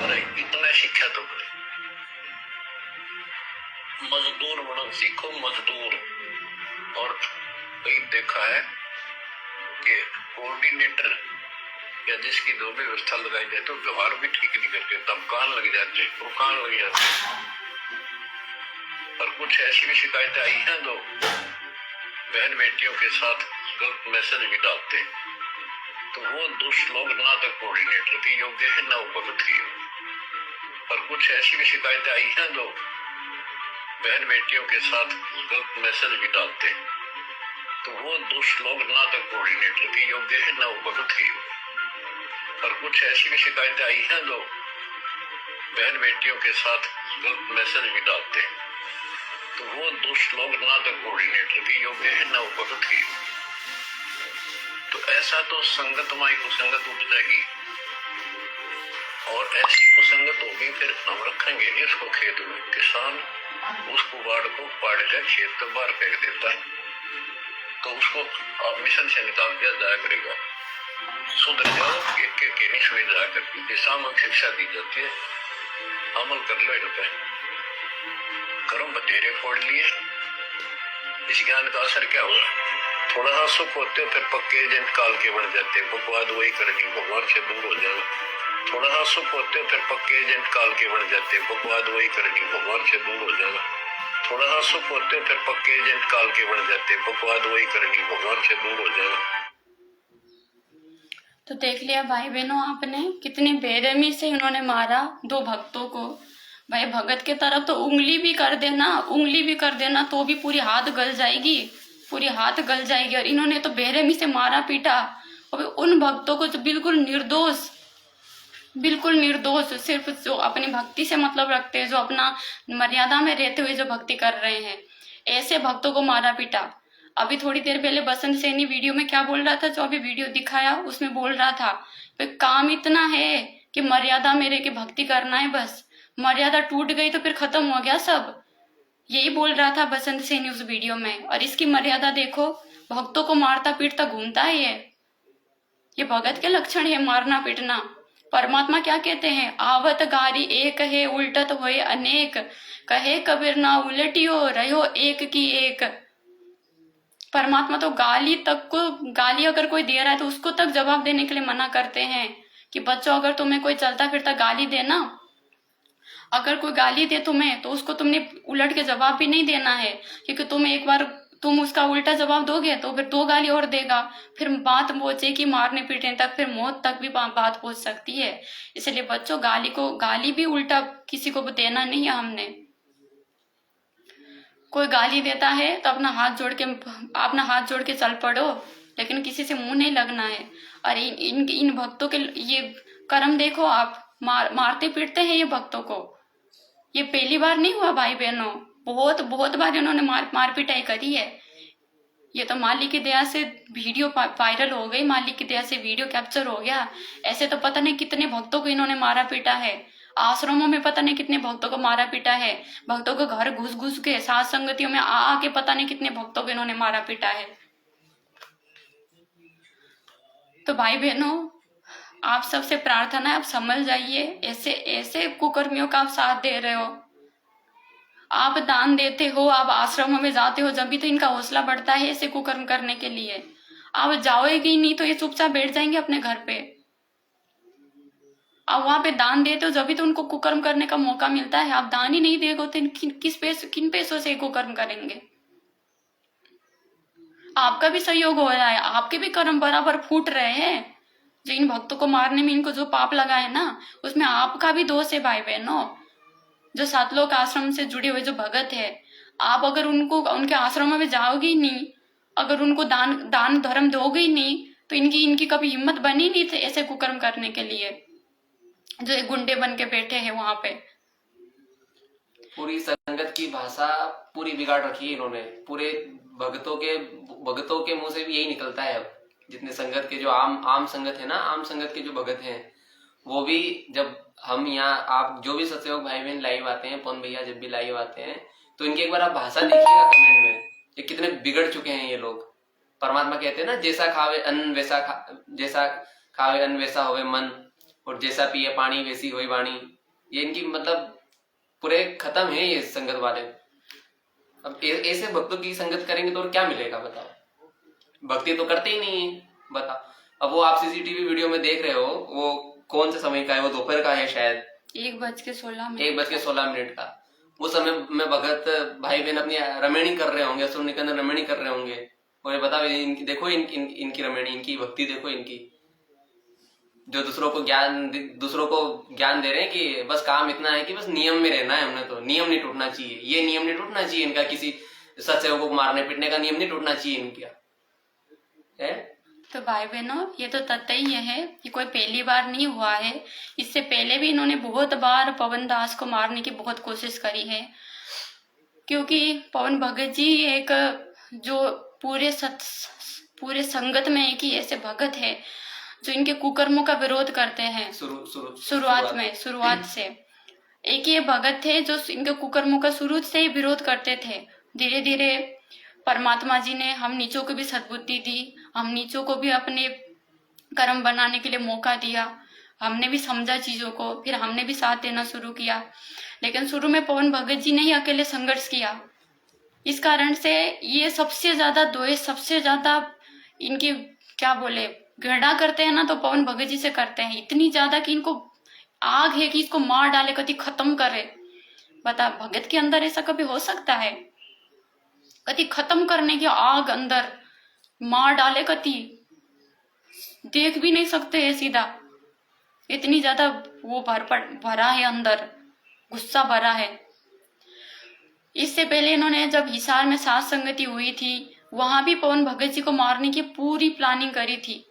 अरे इतना शिक्षा तो बोले, मजदूर बनो सीखो, मजदूर। और कई देखा है कि कोऑर्डिनेटर या जिसकी जो भी व्यवस्था लगाई जाए तो व्यवहार भी ठीक नहीं करते, तब कान लग जाते, वो कान लग जाते। और कुछ ऐसी भी शिकायतें आई हैं जो बहन बेटियों के साथ गलत मैसेज भी डालते हैं, तो वो दुष्ट लोग ना तो कोऑर्डिनेटर के योग्य है ना वो भगत के योग्य। और कुछ ऐसी भी शिकायतें आई हैं जो बहन बेटियों के साथ गलत मैसेज भी डालते हैं, तो वो दुष्ट लोग ना तो कोऑर्डिनेटर के योग्य है ना वो भगत के योग्य। और कुछ ऐसी भी शिकायतें आई हैं जो बहन बेटियों के साथ गलत मैसेज भी डालते हैं, तो वो दुष्ट लोग ना तो कोऑर्डिनेटर के योग्य है ना वो भगत के योग्य। तो ऐसा तो संगत माई कुसंगत उठ जाएगी, और ऐसी कुसंगत होगी फिर हम रखेंगे नहीं उसको खेत में। किसान उसको बाढ़ को पाड़ कर खेत के बाहर फेंक देता है, तो उसको आप मिशन से निकाल दिया जाया करेगा। सुधर जाओ, एक के नहीं सुई जाया करती, किसानों शिक्षा दी जाती है, अमल कर लो इन पे। कर्म बतेरे फोड़ लिए, इस ज्ञान का असर क्या हुआ? थोड़ा सा सुख होते फिर पक्के एजेंट काल के बन जाते, बकवाद वही करनी, भगवान से दूर हो जाएगा। थोड़ा सा सुख होते फिर पक्के एजेंट काल के बन जाते, बकवाद वही करनी, भगवान से दूर हो जाएगा। थोड़ा सा सुख होते फिर पक्के एजेंट काल के बन जाते, बकवाद वही करनी, भगवान से दूर हो जाएगा। तो देख लिया भाई बहनों आपने, कितनी बेरहमी से इन्होंने मारा दो भक्तों को। भाई भगत के तरफ तो उंगली भी कर देना तो भी पूरी हाथ गल जाएगी, पूरी हाथ गल जाएगी। और इन्होंने तो बेरहमी से मारा पीटा, और उन भक्तों को जो बिल्कुल निर्दोष सिर्फ जो अपनी भक्ति से मतलब रखते हैं, जो अपना मर्यादा में रहते हुए जो भक्ति कर रहे हैं, ऐसे भक्तों को मारा पीटा। अभी थोड़ी देर पहले बसंत सैनी वीडियो में क्या बोल रहा था, जो अभी वीडियो दिखाया उसमें बोल रहा था काम इतना है कि मर्यादा में रह के भक्ति करना है, बस मर्यादा टूट गई तो फिर खत्म हो गया सब। यही बोल रहा था बसंत सैनी उस वीडियो में। और इसकी मर्यादा देखो, भक्तों को मारता पीटता घूमता है। ये भगत के लक्षण है, मारना पीटना। परमात्मा क्या कहते हैं, आवत गारी एक है उल्टत होए अनेक, कहे कबीर ना उलटियो रहो एक की एक। परमात्मा तो गाली अगर कोई दे रहा है तो उसको तक जवाब देने के लिए मना करते हैं कि बच्चों अगर तुम्हें कोई चलता फिरता गाली देना, अगर कोई गाली दे तुम्हें तो उसको तुमने उलट के जवाब भी नहीं देना है, क्योंकि तुम उसका उल्टा जवाब दोगे तो फिर दो गाली और देगा, फिर बात पहुंचेगी मारने पीटने तक, फिर मौत तक भी बात पहुंच सकती है। इसलिए बच्चों गाली भी उल्टा किसी को देना नहीं है हमने। कोई गाली देता है तो अपना हाथ जोड़ के चल पड़ो, लेकिन किसी से मुंह नहीं लगना है। और इन भक्तों के ये कर्म देखो आप, मारते पीटते हैं ये भक्तों को। ये पहली बार नहीं हुआ भाई बहनों, बहुत बार इन्होंने मार पिटाई करी है। ये तो मालिक की दया से वीडियो वायरल हो गई, मालिक की दया से वीडियो कैप्चर हो गया। ऐसे तो पता नहीं कितने भक्तों को इन्होंने मारा पीटा है, आश्रमों में पता नहीं कितने भक्तों को मारा पीटा है, भक्तों को घर घुस के साथ संगतियों में आके पता नहीं कितने भक्तों को इन्होंने मारा पीटा है। तो भाई बहनों, आप सबसे प्रार्थना है, आप समझ जाइए, ऐसे कुकर्मियों का आप साथ दे रहे हो। आप दान देते हो, आप आश्रमों में जाते हो, जब भी तो इनका हौसला बढ़ता है ऐसे कुकर्म करने के लिए। आप जाओगे ही नहीं तो ये चुपचाप बैठ जाएंगे अपने घर पे। आप वहां पे दान देते हो जब भी तो उनको कुकर्म करने का मौका मिलता है। आप दान ही नहीं देगो तो किन पैसों से कुकर्म करेंगे। आपका भी सहयोग हो रहा है, आपके भी कर्म बराबर फूट रहे हैं। जो इन भक्तों को मारने में इनको जो पाप लगा है ना, उसमें आपका भी दोष है भाई बहनों। जो सातलोक आश्रम से जुड़े हुए जो भगत है, आप अगर उनके आश्रमों में जाओगे ही नहीं, अगर उनको दान धर्म दोगे ही नहीं, तो इनकी कभी हिम्मत बनी नहीं थी ऐसे कुकर्म करने के लिए, जो एक गुंडे बन के बैठे हैं वहां पे। पूरी संगत की भाषा पूरी बिगाड़ रखी है इन्होंने। पूरे भगतों के मुंह से भी यही निकलता है। अब जितने संगत के जो आम संगत है ना, आम संगत के जो भगत हैं, वो भी जब हम यहाँ आप जो भी सत्संग भाई बहन लाइव आते हैं, पवन भैया जब भी लाइव आते हैं, तो इनकी एक बार आप भाषा देखिएगा कमेंट में, ये कितने बिगड़ चुके हैं ये लोग। परमात्मा कहते हैं ना, जैसा खावे अन्न वैसा होवे मन, और जैसा पिए पानी वैसी होई वाणी। ये इनकी मतलब पूरे खत्म है ये संगत वाले। अब ऐसे भक्तों की संगत करेंगे तो और क्या मिलेगा बताओ। भक्ति तो करते ही नहीं है बताओ। अब वो आप सीसीटीवी वीडियो में देख रहे हो, वो कौन से समय का है, वो दोपहर का है शायद, 1:16 1:16 का। उस समय में भगत भाई बहन अपनी रमणी कर रहे होंगे, असुर निकंदन रमणी कर रहे होंगे। और ये बताओ इनकी देखो, इनकी रमणी, इनकी भक्ति देखो, इनकी जो दूसरों को ज्ञान दे रहे हैं कि बस काम इतना है कि बस नियम में रहना है, हमने तो नियम नहीं टूटना चाहिए, ये नियम नहीं टूटना चाहिए इनका, किसी सत्सेवकों को मारने पीटने का नियम नहीं टूटना चाहिए इनका है। तो भाई बहनों, ये तो तथ्य ही है कि कोई पहली बार नहीं हुआ है। इससे पहले भी इन्होंने बहुत बार पवन दास को मारने की बहुत कोशिश करी है, क्योंकि पवन भगत जी एक जो पूरे संगत में एक ही ऐसे भगत है जो इनके कुकर्मों का विरोध करते हैं। शुरुआत से एक ये भगत थे जो इनके कुकर्मों का शुरू से ही विरोध करते थे। धीरे धीरे परमात्मा जी ने हम नीचों को भी सद्बुद्धि दी, हम नीचों को भी अपने कर्म बनाने के लिए मौका दिया, हमने भी समझा चीजों को, फिर हमने भी साथ देना शुरू किया। लेकिन शुरू में पवन भगत जी ने ही अकेले संघर्ष किया। इस कारण से ये सबसे ज्यादा द्वेष, सबसे ज्यादा इनकी क्या बोले घृणा करते हैं ना, तो पवन भगत जी से करते हैं। इतनी ज्यादा कि इनको आग है कि इसको मार डाले, कभी खत्म करे। बता, भगत के अंदर ऐसा कभी हो सकता है? कभी खत्म करने की आग अंदर मार डाले, कभी देख भी नहीं सकते है सीधा। इतनी ज्यादा वो भरा है अंदर, गुस्सा भरा है। इससे पहले इन्होंने जब हिसार में सात संगति हुई थी, वहां भी पवन भगत जी को मारने की पूरी प्लानिंग करी थी।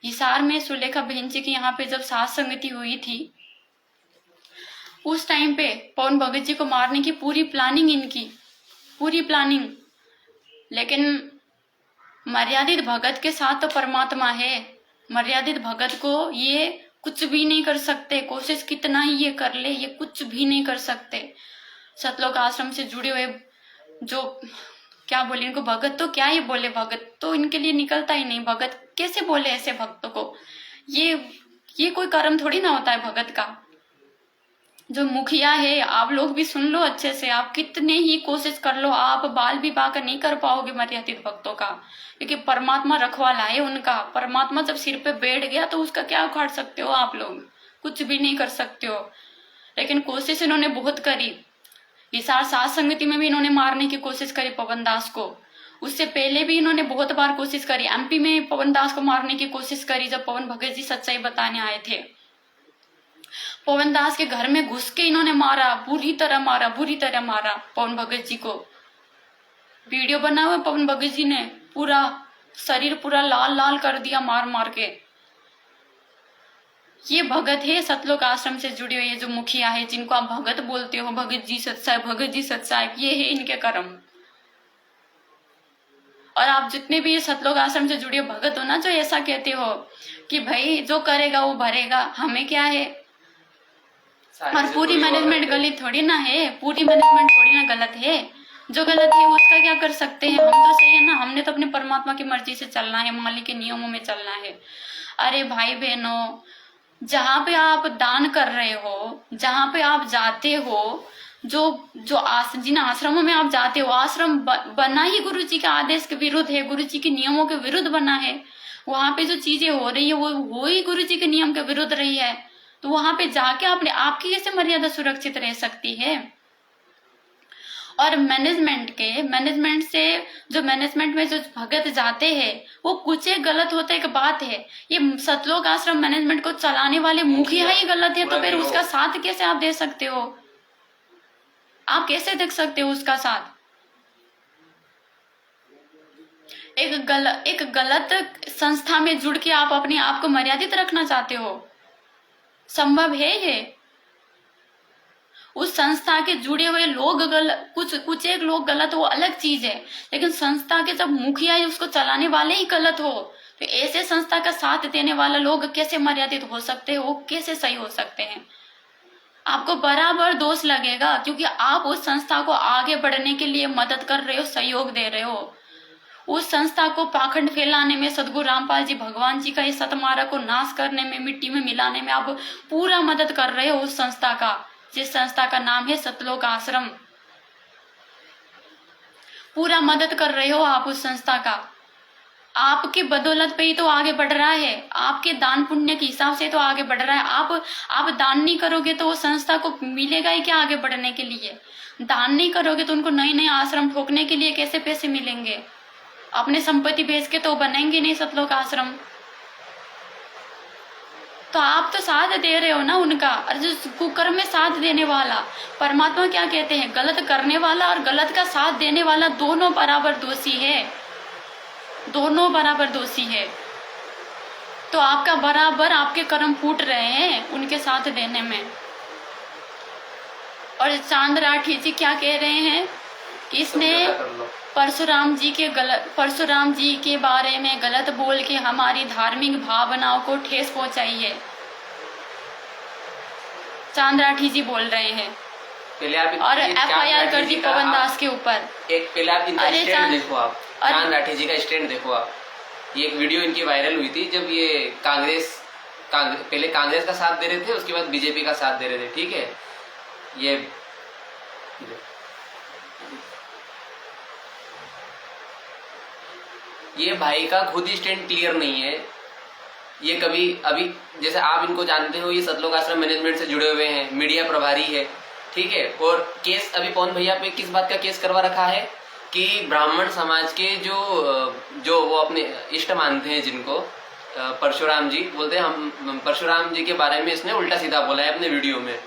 हिसार में सुलेखा बहन जी की यहाँ पे जब सात संगति हुई थी, उस टाइम पे पवन भगत जी को मारने की पूरी प्लानिंग, इनकी पूरी प्लानिंग। लेकिन मर्यादित भगत के साथ तो परमात्मा है। मर्यादित भगत को ये कुछ भी नहीं कर सकते, कोशिश कितना ही ये कर ले, ये कुछ भी नहीं कर सकते। सतलोक आश्रम से जुड़े हुए जो क्या बोले इनको, भगत तो क्या ही बोले, भगत तो इनके लिए निकलता ही नहीं। भगत कैसे बोले ऐसे भक्तों को? ये कोई कर्म थोड़ी ना होता है भगत का। जो मुखिया है, आप लोग भी सुन लो अच्छे से, आप कितने ही कोशिश कर लो, आप बाल भी बाकर नहीं कर पाओगे मर्यादित भक्तों का, क्योंकि परमात्मा रखवाला है उनका। परमात्मा जब सिर पे बैठ गया तो उसका क्या उखाड़ सकते हो आप लोग? कुछ भी नहीं कर सकते हो। लेकिन कोशिश इन्होंने बहुत करी। हिसार सात संगति में भी इन्होंने मारने की कोशिश करी पवन दास को। उससे पहले भी इन्होंने बहुत बार कोशिश करी। एमपी में पवन दास को मारने की कोशिश करी जब पवन भगत जी सच्चाई बताने आए थे। पवन दास के घर में घुस के इन्होंने मारा, बुरी तरह मारा पवन भगत जी को। वीडियो बना हुआ पवन भगत जी ने, पूरा शरीर पूरा लाल लाल कर दिया मार मार के। ये भगत है सतलोक आश्रम से जुड़े हुए, ये जो मुखिया है जिनको आप भगत बोलते हो, भगत जी सच्चाई, ये है इनके कर्म। और आप जितने भी सतलोक आश्रम से जुड़े भगत हो ना, जो ऐसा कहते हो कि भाई जो करेगा वो भरेगा, हमें क्या है। और पूरी मैनेजमेंट गलत थोड़ी ना है, पूरी मैनेजमेंट थोड़ी ना गलत है। जो गलत है उसका क्या कर सकते हैं? हम तो सही है ना, हमने तो अपने परमात्मा की मर्जी से चलना है, मालिक के नियमों में चलना है। अरे भाई बहनों, जहाँ पे आप दान कर रहे हो, जहाँ पे आप जाते हो, जिन आश्रमों में आप जाते हो, आश्रम बना ही गुरु जी के आदेश के विरुद्ध है, गुरु जी के नियमों के विरुद्ध बना है। वहां पे जो चीजें हो रही है वो ही गुरु जी के नियम के विरुद्ध रही है। तो वहां पे जाके आपकी कैसे मर्यादा सुरक्षित रह सकती है? और मैनेजमेंट में जो भगत जाते हैं वो कुछ एक गलत होता है, एक बात है। ये सतलोक आश्रम मैनेजमेंट को चलाने वाले मुखिया ही गलत है, तो फिर उसका साथ कैसे आप दे सकते हो? आप कैसे देख सकते हो उसका साथ? एक गलत संस्था में जुड़ के आप अपने आप को मर्यादित रखना चाहते हो? संभव है ये? उस संस्था के जुड़े हुए लोग कुछ एक लोग गलत हो, अलग चीज है। लेकिन संस्था के जब मुखिया है, उसको चलाने वाले ही गलत हो, तो ऐसे संस्था का साथ देने वाला लोग कैसे मर्यादित हो सकते हैं? वो कैसे सही हो सकते हैं? आपको बराबर दोष लगेगा, क्योंकि आप उस संस्था को आगे बढ़ने के लिए मदद कर रहे हो, सहयोग दे रहे हो। उस संस्था को पाखंड फैलाने में, सदगुरु रामपाल जी भगवान जी का इस सतमार्ग को नाश करने में, मिट्टी में मिलाने में आप पूरा मदद कर रहे हो उस संस्था का, जिस संस्था का नाम है सतलोक आश्रम। पूरा मदद कर रहे हो आप उस संस्था का। आपके बदौलत पे ही तो आगे बढ़ रहा है, आपके दान पुण्य के हिसाब से तो आगे बढ़ रहा है। आप दान नहीं करोगे तो वो संस्था को मिलेगा ही क्या आगे बढ़ने के लिए? दान नहीं करोगे तो उनको नए नए आश्रम ठोकने के लिए कैसे पैसे मिलेंगे? अपने संपत्ति बेच के तो बनेंगे नहीं सतलोक आश्रम। तो आप तो साथ दे रहे हो ना उनका। और जो कुकर्म में साथ देने वाला, परमात्मा क्या कहते हैं, गलत करने वाला और गलत का साथ देने वाला दोनों बराबर दोषी है, दोनों बराबर दोषी है। तो आपका बराबर आपके कर्म फूट रहे हैं उनके साथ देने में। और चांद राठी जी क्या कह रहे हैं, इसने परशुराम जी के बारे में गलत बोल के हमारी धार्मिक भावनाओं को ठेस पहुंचाई है। चांद राठी जी बोल रहे हैं। पहले आप और FIR कर दी पवन दास के ऊपर। एक पहले आप इनका स्टैंड देखो, आप चांद राठी जी का स्टैंड देखो आप। ये एक वीडियो इनकी वायरल हुई थी जब ये पहले कांग्रेस का साथ दे रहे थे, उसके बाद बीजेपी का साथ दे रहे थे, ठीक है। ये भाई का खुद ही स्टैंड क्लियर नहीं है। ये कभी अभी जैसे आप इनको जानते हो, ये सतलोक आश्रम मैनेजमेंट से जुड़े हुए हैं, मीडिया प्रभारी है, ठीक है। और केस अभी पवन भैया पे किस बात का केस करवा रखा है कि ब्राह्मण समाज के जो वो अपने इष्ट मानते हैं, जिनको परशुराम जी बोलते हैं, हम परशुराम जी के बारे में इसने उल्टा सीधा बोला है अपने वीडियो में,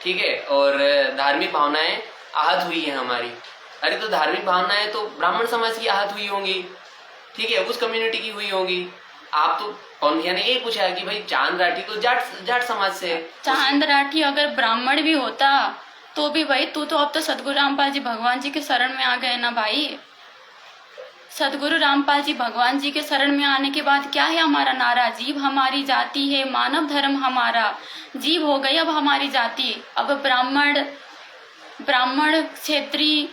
ठीक है। और धार्मिक भावनाएं आहत हुई है हमारी। अरे तो धार्मिक भावनाएं तो ब्राह्मण समाज की आहत हुई होंगी, ठीक है, उस कम्युनिटी की हुई होंगी। आप तो पवन भैया ने यही पूछा है कि भाई चांद राठी तो जाट समाज से है। चांद राठी अगर ब्राह्मण भी होता तो भी भाई तू तो अब तो सदगुरु रामपाल जी भगवान जी के शरण में आ गए ना भाई। सदगुरु रामपाल जी भगवान जी के शरण में आने के बाद क्या है हमारा नारा, जीव हमारी जाति है, मानव धर्म हमारा। जीव हो गई अब हमारी जाति। अब ब्राह्मण क्षेत्रीय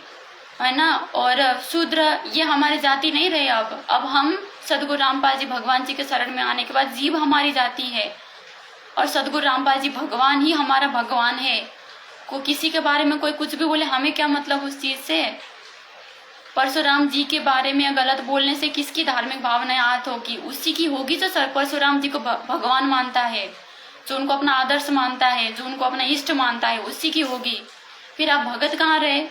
है ना और शूद्र ये हमारी जाति नहीं रहे। अब हम सदगुरु रामपाल जी भगवान जी के शरण में आने के बाद जीव हमारी जाति है और सदगुरु रामपाल जी भगवान ही हमारा भगवान है। को किसी के बारे में कोई कुछ भी बोले, हमें क्या मतलब उस चीज से। परशुराम जी के बारे में गलत बोलने से किसकी धार्मिक भावनाएं आहत होगी? उसी की होगी जो परशुराम जी को भगवान मानता है, जो उनको अपना आदर्श मानता है, जो उनको अपना इष्ट मानता है, उसी की होगी। फिर आप भगत कहाँ रहे?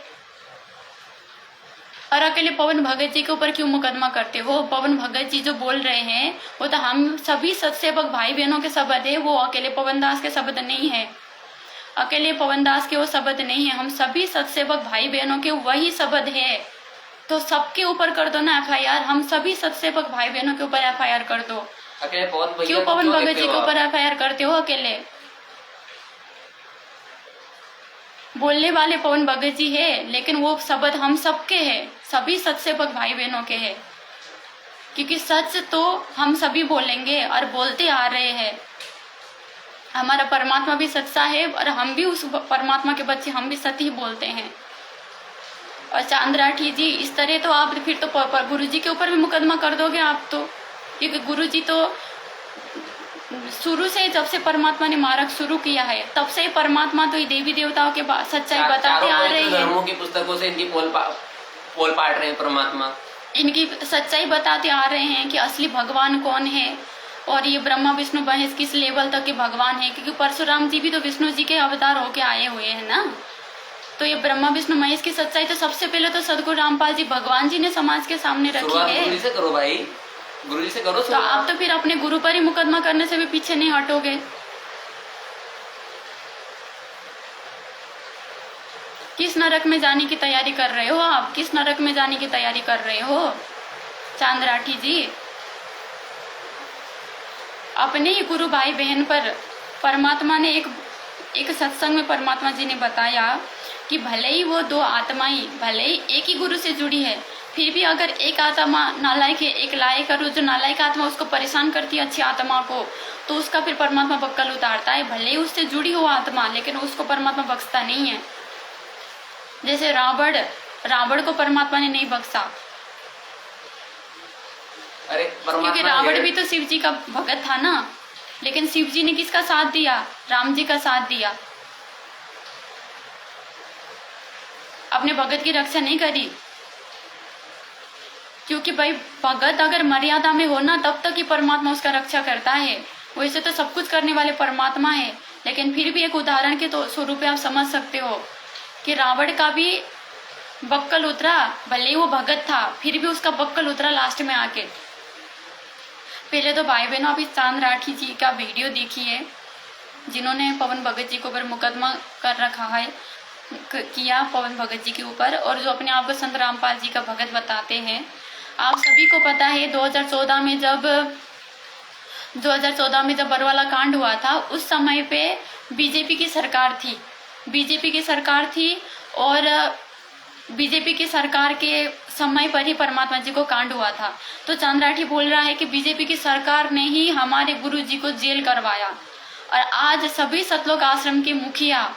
और अकेले पवन भगत जी के ऊपर क्यों मुकदमा करते हो? पवन भगत जी जो बोल रहे हैं वो तो हम सभी सत्सेवक भाई बहनों के शब्द है, वो अकेले पवन दास के शब्द नहीं है। अकेले पवन दास के वो शब्द नहीं है, हम सभी सत्सेवक भाई बहनों के वही शब्द है। तो सबके ऊपर कर दो ना FIR, हम सभी सत्सेवक भाई बहनों के ऊपर FIR कर दो। अकेले क्यों पवन भगत जी के ऊपर FIR करते हो? अकेले बोलने वाले पवन भगत जी है, लेकिन वो शब्द हम सबके है, सभी सत्सेवक भाई बहनों के है। क्योंकि सच तो हम सभी बोलेंगे और बोलते आ रहे हैं। हमारा परमात्मा भी सच्चा है और हम भी उस परमात्मा के बच्चे, हम भी सत्य ही बोलते हैं। और चांद राठी जी इस तरह तो आप फिर तो गुरु जी के ऊपर भी मुकदमा कर दोगे आप तो। क्योंकि गुरु जी तो शुरू से, जब से परमात्मा ने मार्ग शुरू किया है तब से परमात्मा तो देवी देवताओं के सच्चाई बताते आ रहे हैं। धर्मों की पुस्तकों से इनकी पोल पाट रहे हैं परमात्मा, इनकी सच्चाई बताते आ रहे हैं कि असली भगवान कौन है और ये ब्रह्मा विष्णु महेश किस लेवल तक के भगवान है। क्योंकि परशुराम जी भी तो विष्णु जी के अवतार होके आए हुए हैं ना। तो ये ब्रह्मा विष्णु महेश की सच्चाई तो सबसे पहले तो सदगुरु रामपाल जी भगवान जी ने समाज के सामने रखी है। गुरु जी से करो भाई, गुरु जी से करो। तो आप तो फिर अपने गुरु पर ही मुकदमा करने से भी पीछे नहीं हटोगे। किस नरक में जाने की तैयारी कर रहे हो आप? किस नरक में जाने की तैयारी कर रहे हो चांद राठी जी? अपने ही गुरु भाई बहन पर परमात्मा ने एक सत्संग में परमात्मा जी ने बताया कि भले ही वो दो आत्माएं भले ही एक ही गुरु से जुड़ी है, फिर भी अगर एक आत्मा नालायक है, एक लायक है, जो नालायक आत्मा उसको परेशान करती है अच्छी आत्मा को, तो उसका फिर परमात्मा बक्कल उतारता है। भले ही उससे जुड़ी हो आत्मा, लेकिन उसको परमात्मा बख्शता नहीं है। जैसे रावण को परमात्मा ने नहीं बख्शा। अरे क्योंकि रावण भी तो शिव जी का भगत था ना, लेकिन शिव जी ने किसका साथ दिया? राम जी का साथ दिया। अपने भगत की रक्षा नहीं करी। क्योंकि भाई भगत अगर मर्यादा में हो ना तब तक ही परमात्मा उसका रक्षा करता है। वैसे तो सब कुछ करने वाले परमात्मा है, लेकिन फिर भी एक उदाहरण के तो स्वरूप आप समझ सकते हो कि रावण का भी बक्कल उतरा, भले ही वो भगत था फिर भी उसका बक्कल उतरा लास्ट में आके। पहले तो भाई बहनों आप इस चांद राठी जी का वीडियो देखिए, जिन्होंने पवन भगत जी के ऊपर मुकदमा कर रखा है, किया पवन भगत जी के ऊपर, और जो अपने आप को संत रामपाल जी का भगत बताते हैं। आप सभी को पता है 2014 में जब बरवाला कांड हुआ था, उस समय पे बीजेपी की सरकार थी और बीजेपी की सरकार के समय पर ही परमात्मा जी को कांड हुआ था। तो चांद राठी बोल रहा है कि बीजेपी की सरकार ने ही हमारे गुरु जी को जेल करवाया, और आज सभी सतलोक आश्रम के मुखिया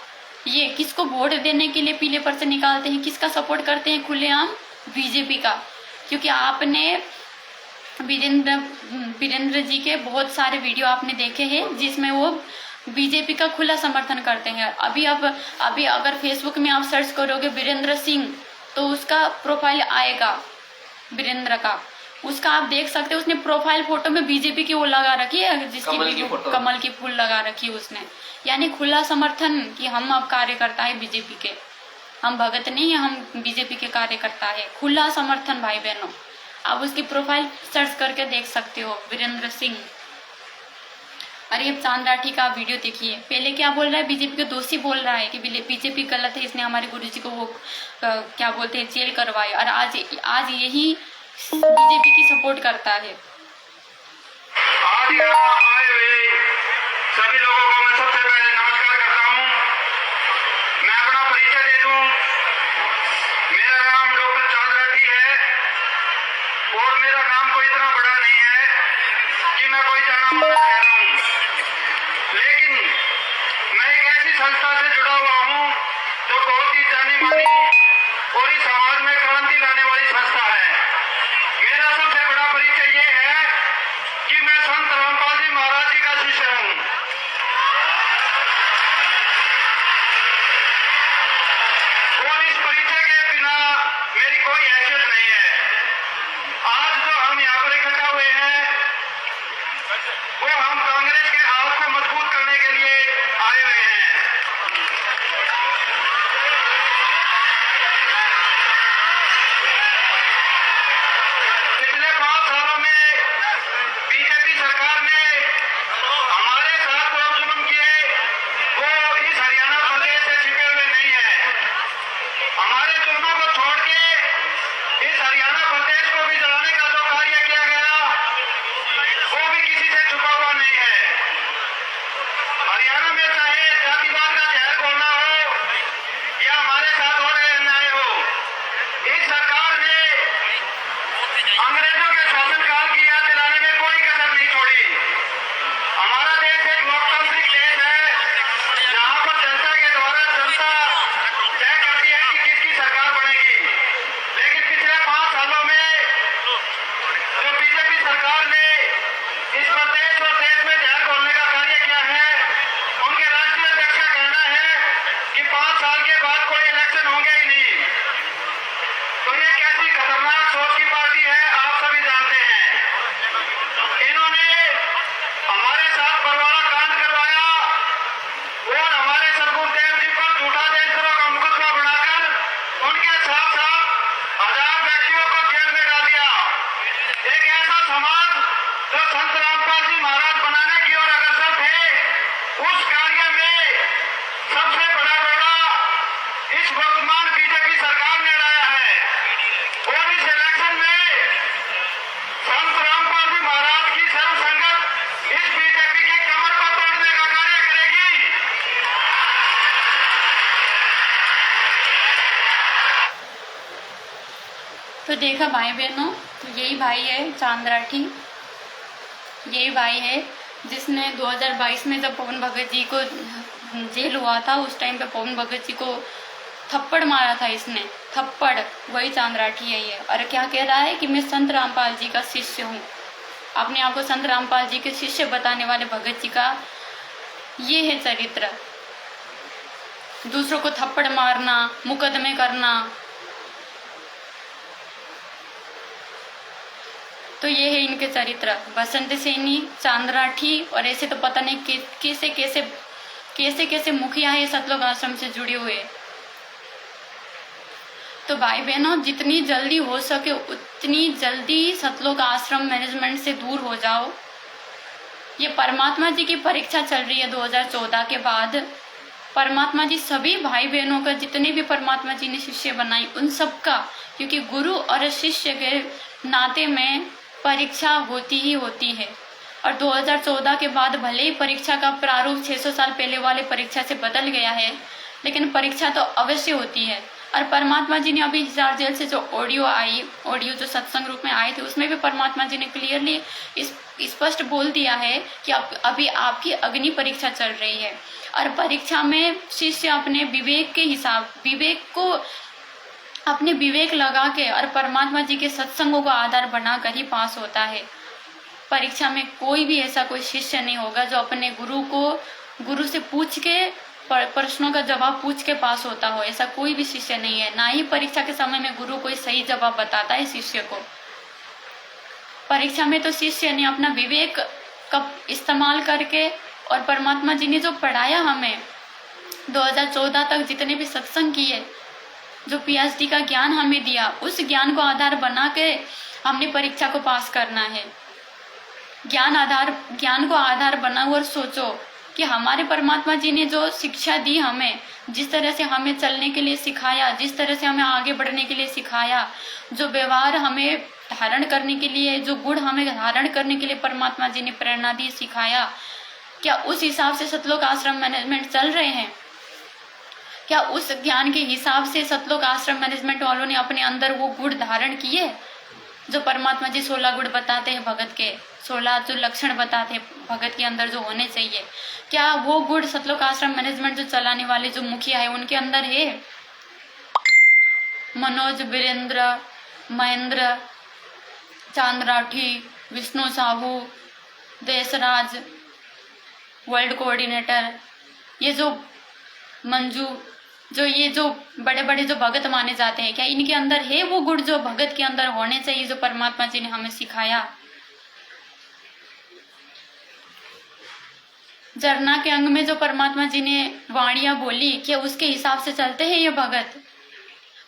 ये किसको वोट देने के लिए पीले पर्चे निकालते हैं, किसका सपोर्ट करते हैं खुलेआम? बीजेपी का। क्योंकि आपने वीरेंद्र जी के बहुत सारे वीडियो आपने देखे हैं जिसमें वो बीजेपी का खुला समर्थन करते हैं। अभी अगर फेसबुक में आप सर्च करोगे वीरेंद्र सिंह तो उसका प्रोफाइल आएगा, वीरेंद्र का, उसका आप देख सकते हैं। उसने प्रोफाइल फोटो में बीजेपी की वो लगा रखी है, जिसकी कमल की फूल लगा रखी है उसने, यानी खुला समर्थन कि हम अब कार्यकर्ता है बीजेपी के, हम भगत नहीं है, हम बीजेपी के कार्यकर्ता है। खुला समर्थन भाई बहनों, आप उसकी प्रोफाइल सर्च करके देख सकते हो, वीरेंद्र सिंह। अरे अब चांद राठी का वीडियो देखिए, पहले क्या बोल रहा है, बीजेपी को दोषी बोल रहा है कि बीजेपी गलत है, इसने हमारे गुरुजी को वो क्या बोलते हैं जेल करवाए, और आज यही बीजेपी की सपोर्ट करता है। आज यहाँ आए हुए सभी लोगों को मैं सबसे पहले नमस्कार करता हूँ। मैं अपना परिचय दे दूँ, मेरा नाम डॉक्टर चांद राठी है और मेरा नाम कोई इतना बड़ा नहीं है कि मैं कोई जाना माना कह रहा हूँ, लेकिन मैं एक ऐसी संस्था से जुड़ा हुआ हूँ जो बहुत ही जानी मानी और इस समाज में क्रांति लाने वाली संस्था है। मेरा सबसे बड़ा परिचय ये है कि मैं संत रामपाल जी महाराज जी का शिष्य हूँ। और इस परिचय के बिना मेरी कोई हैसियत नहीं है। आज जो हम यहाँ पर इकट्ठा हुए हैं वो हम कांग्रेस के हाथ को मजबूत करने के लिए आए हुए हैं। पिछले 5 सालों में बीजेपी सरकार ने हमारे साथ जो जुल्म किए वो इस हरियाणा प्रदेश से छिपे हुए नहीं है। हमारे जुल्मों को छोड़ के इस हरियाणा प्रदेश को भी जलाने का जो कार्य किया गया वो भी किसी से छुपा हुआ नहीं है। हरियाणा में चाहे जातिवाद का जहर घोलना हो या हमारे साथ हो रहे अन्याय हो, इस सरकार ने अंग्रेजों के शासनकाल की याद दिलाने में कोई कसर नहीं छोड़ी। हमारा देश एक लोकतांत्रिक देश है जहां पर जनता के द्वारा जनता तय करती है कि किसकी सरकार बनेगी। लेकिन पिछले 5 सालों में जो बीजेपी सरकार ने इस प्रदेश और देश में जहर घोलने का कार्य किया है, उनके राष्ट्रीय अध्यक्ष का कहना है कि 5 साल के बाद कोई इलेक्शन होंगे ही नहीं। तो ये कैसी खतरनाक सोच की पार्टी है आप सभी जानते हैं। इन्होंने हमारे साथ बरवाला कांड करवाया और हमारे सरगुरुदेव जी पर झूठा देशद्रोह का मुकदमा बनाकर उनके साथ 1000 व्यक्तियों को जेल में डाल दिया। एक ऐसा समाज जो संत रामपाल जी महाराज बनाने की ओर अग्रसर थे, उस कार्य में सबसे बड़ा रोड़ा इस वर्तमान बीजेपी सरकार ने लाया है। और इस इलेक्शन में संत रामपाल जी महाराज की सर्व संगत इस बीजेपी की कमर को तोड़ने का कार्य करेगी। तो देखा भाई बहनों, तो यही भाई है चांद राठी, यही भाई है जिसने 2022 में जब पवन भगत जी को जेल हुआ था उस टाइम पे पवन भगत जी को थप्पड़ मारा था इसने, थप्पड़, वही चांद राठी है ये। और क्या कह रहा है कि मैं संत रामपाल जी का शिष्य हूँ, अपने आप को संत रामपाल जी के शिष्य बताने वाले भगत जी का ये है चरित्र। दूसरों को थप्पड़ मारना, मुकदमे करना, तो ये है इनके चरित्र, बसंत सैनी, चांद राठी, और ऐसे तो पता नहीं कैसे कैसे कैसे कैसे मुखिया है सतलोक आश्रम से जुड़े हुए। तो भाई बहनों, जितनी जल्दी हो सके उतनी जल्दी सतलोक आश्रम मैनेजमेंट से दूर हो जाओ। ये परमात्मा जी की परीक्षा चल रही है 2014 के बाद। परमात्मा जी सभी भाई बहनों का, जितने भी परमात्मा जी ने शिष्य बनाई उन सब का, क्योंकि गुरु और शिष्य के नाते में परीक्षा होती ही होती है। और 2014 के बाद भले ही परीक्षा का प्रारूप 600 साल पहले वाले परीक्षा से बदल गया है, लेकिन परीक्षा तो अवश्य होती है। और परमात्मा जी ने अभी हिसार जेल से जो ऑडियो जो सत्संग रूप में आए थे, उसमें भी परमात्मा जी ने क्लियरली स्पष्ट बोल दिया है कि अभी आपकी अग्नि परीक्षा चल रही है। और परीक्षा में शिष्य अपने विवेक लगा के और परमात्मा जी के सत्संगों को आधार बनाकर ही पास होता है। परीक्षा में कोई भी ऐसा कोई शिष्य नहीं होगा जो अपने गुरु से पूछ के प्रश्नों का जवाब पूछ के पास होता हो, ऐसा कोई भी शिष्य नहीं है। ना ही परीक्षा के समय में गुरु कोई सही जवाब बताता है शिष्य को। परीक्षा में तो शिष्य ने अपना विवेक का इस्तेमाल करके, और परमात्मा जी ने जो पढ़ाया हमें 2014 तक जितने भी सत्संग किए, जो PhD का ज्ञान हमें दिया, उस ज्ञान को आधार बना के हमने परीक्षा को पास करना है। ज्ञान को आधार बनाओ और सोचो कि हमारे परमात्मा जी ने जो शिक्षा दी हमें, जिस तरह से हमें चलने के लिए सिखाया, जिस तरह से हमें आगे बढ़ने के लिए सिखाया, जो व्यवहार हमें धारण करने के लिए, जो गुण हमें धारण करने के लिए परमात्मा जी ने प्रेरणा दी, सिखाया, क्या उस हिसाब से सतलोक आश्रम मैनेजमेंट चल रहे हैं? क्या उस ज्ञान के हिसाब से सतलोक आश्रम मैनेजमेंट वालों ने अपने अंदर वो गुण धारण किए जो परमात्मा जी 16 गुण बताते हैं भगत के, 16 जो लक्षण बताते हैं भगत के अंदर जो होने चाहिए? क्या वो गुण सतलोक आश्रम मैनेजमेंट जो चलाने वाले जो मुखिया है उनके अंदर है? मनोज, वीरेंद्र, महेंद्र, चांद राठी, विष्णु साहू, देशराज, वर्ल्ड कोऑर्डिनेटर, ये जो मंजू, ये जो बड़े बड़े जो भगत माने जाते हैं, क्या इनके अंदर है वो गुण जो भगत के अंदर होने चाहिए, जो परमात्मा जी ने हमें सिखाया? झरना के अंग में जो परमात्मा जी ने वाणियां बोली, क्या उसके हिसाब से चलते हैं ये भगत?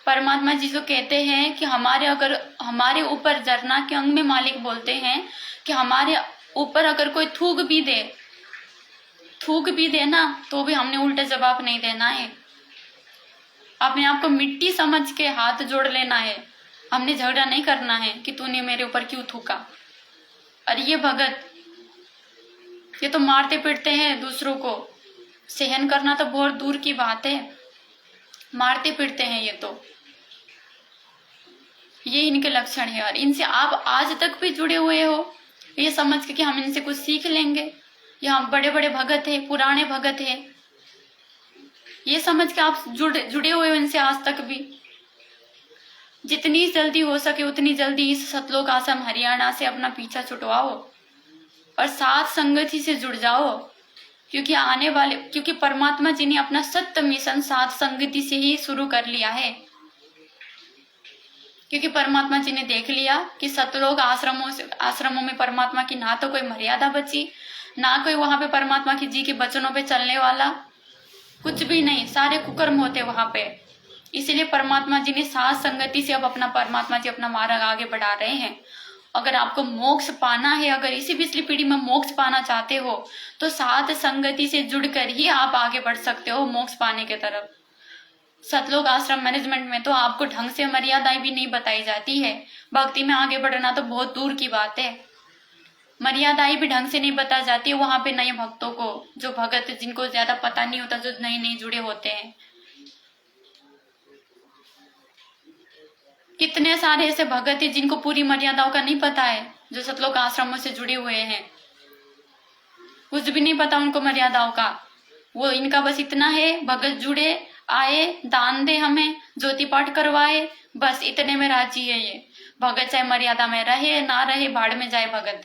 परमात्मा जी जो कहते हैं कि हमारे ऊपर, झरना के अंग में मालिक बोलते हैं कि हमारे ऊपर अगर कोई थूक भी दे ना, तो भी हमने उल्टा जवाब नहीं देना है। अपने आप को मिट्टी समझ के हाथ जोड़ लेना है। हमने झगड़ा नहीं करना है कि तूने मेरे ऊपर क्यों थूका। और ये भगत, ये तो मारते पीटते हैं दूसरों को, सहन करना तो बहुत दूर की बात है, मारते पीटते हैं। ये इनके लक्षण है। और इनसे आप आज तक भी जुड़े हुए हो, ये समझ के कि हम इनसे कुछ सीख लेंगे, यहाँ बड़े बड़े भगत है, पुराने भगत है, ये समझ के आप जुड़े हुए हो इनसे आज तक भी। जितनी जल्दी हो सके उतनी जल्दी इस सतलोक आश्रम हरियाणा से अपना पीछा छुटवाओ और साथ संगति से जुड़ जाओ, क्योंकि परमात्मा जी ने अपना सत्य मिशन साथ संगति से ही शुरू कर लिया है। क्योंकि परमात्मा जी ने देख लिया कि सतलोक आश्रमों में परमात्मा की ना तो कोई मर्यादा बची, ना कोई वहां पे परमात्मा की जी के वचनों पे चलने वाला, कुछ भी नहीं, सारे कुकर्म होते वहां पे। इसीलिए परमात्मा जी ने साथ संगति से अब परमात्मा जी अपना मार्ग आगे बढ़ा रहे हैं। अगर आपको मोक्ष पाना है, अगर इसी पिछली पीढ़ी में मोक्ष पाना चाहते हो, तो साथ संगति से जुड़कर ही आप आगे बढ़ सकते हो मोक्ष पाने के तरफ। सतलोक आश्रम मैनेजमेंट में तो आपको ढंग से मर्यादाएं भी नहीं बताई जाती है। भक्ति में आगे बढ़ना तो बहुत दूर की बात है, मर्यादाएं भी ढंग से नहीं बता जाती है वहां पे नए भक्तों को, जो भगत जिनको ज्यादा पता नहीं होता, जो नए जुड़े होते हैं। कितने सारे ऐसे भगत हैं जिनको पूरी मर्यादाओं का नहीं पता है, जो सतलोक आश्रमों से जुड़े हुए हैं, कुछ भी नहीं पता उनको मर्यादाओं का। वो इनका बस इतना है, भगत जुड़े, आए, दान दे, हमें ज्योति पाठ करवाए, बस इतने में राजी है ये भगत। चाहे मर्यादा में रहे ना रहे, भाड़ में जाए भगत,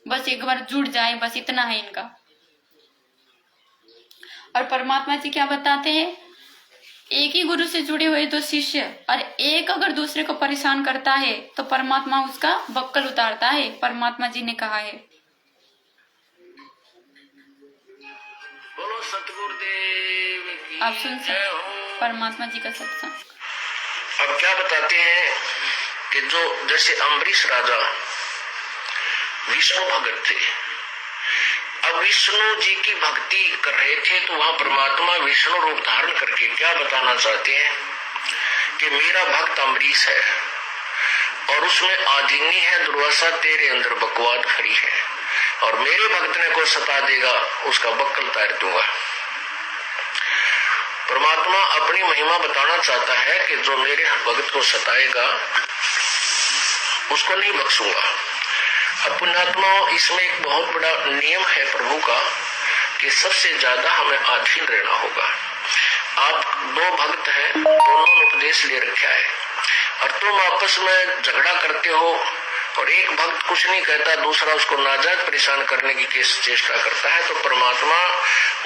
बस एक बार जुड़ जाए, बस इतना है इनका। और परमात्मा जी क्या बताते हैं एक ही गुरु से जुड़े हुए दो शिष्य और एक अगर दूसरे को परेशान करता है तो परमात्मा उसका बक्कल उतारता है, परमात्मा जी ने कहा है। बोलो सतगुरुदेव की आप सुन सकते जय हो। परमात्मा जी का सत्संग। अब क्या बताते हैं कि जो जैसे अम्बरीश राजा विष्णु भगत थे, अब विष्णु जी की भक्ति कर रहे थे तो वहां परमात्मा विष्णु रूप धारण करके क्या बताना चाहते हैं कि मेरा भक्त अम्बरीश है और उसमें आदिनी है दुर्वासा, तेरे अंदर बकवाद भरी है और मेरे भक्त ने को सता देगा उसका बक्कल तार दूंगा। परमात्मा अपनी महिमा बताना चाहता है कि जो मेरे भक्त को सताएगा उसको नहीं बख्शूंगा। अब पुण्यात्मा, इसमें एक बहुत बड़ा नियम है प्रभु का कि सबसे ज्यादा हमें आधीन रहना होगा। आप दो भक्त हैं, दोनों ने उपदेश ले रखा है और तुम आपस में झगड़ा करते हो और एक भक्त कुछ नहीं कहता, दूसरा उसको नाजायज परेशान करने की चेष्टा करता है, तो परमात्मा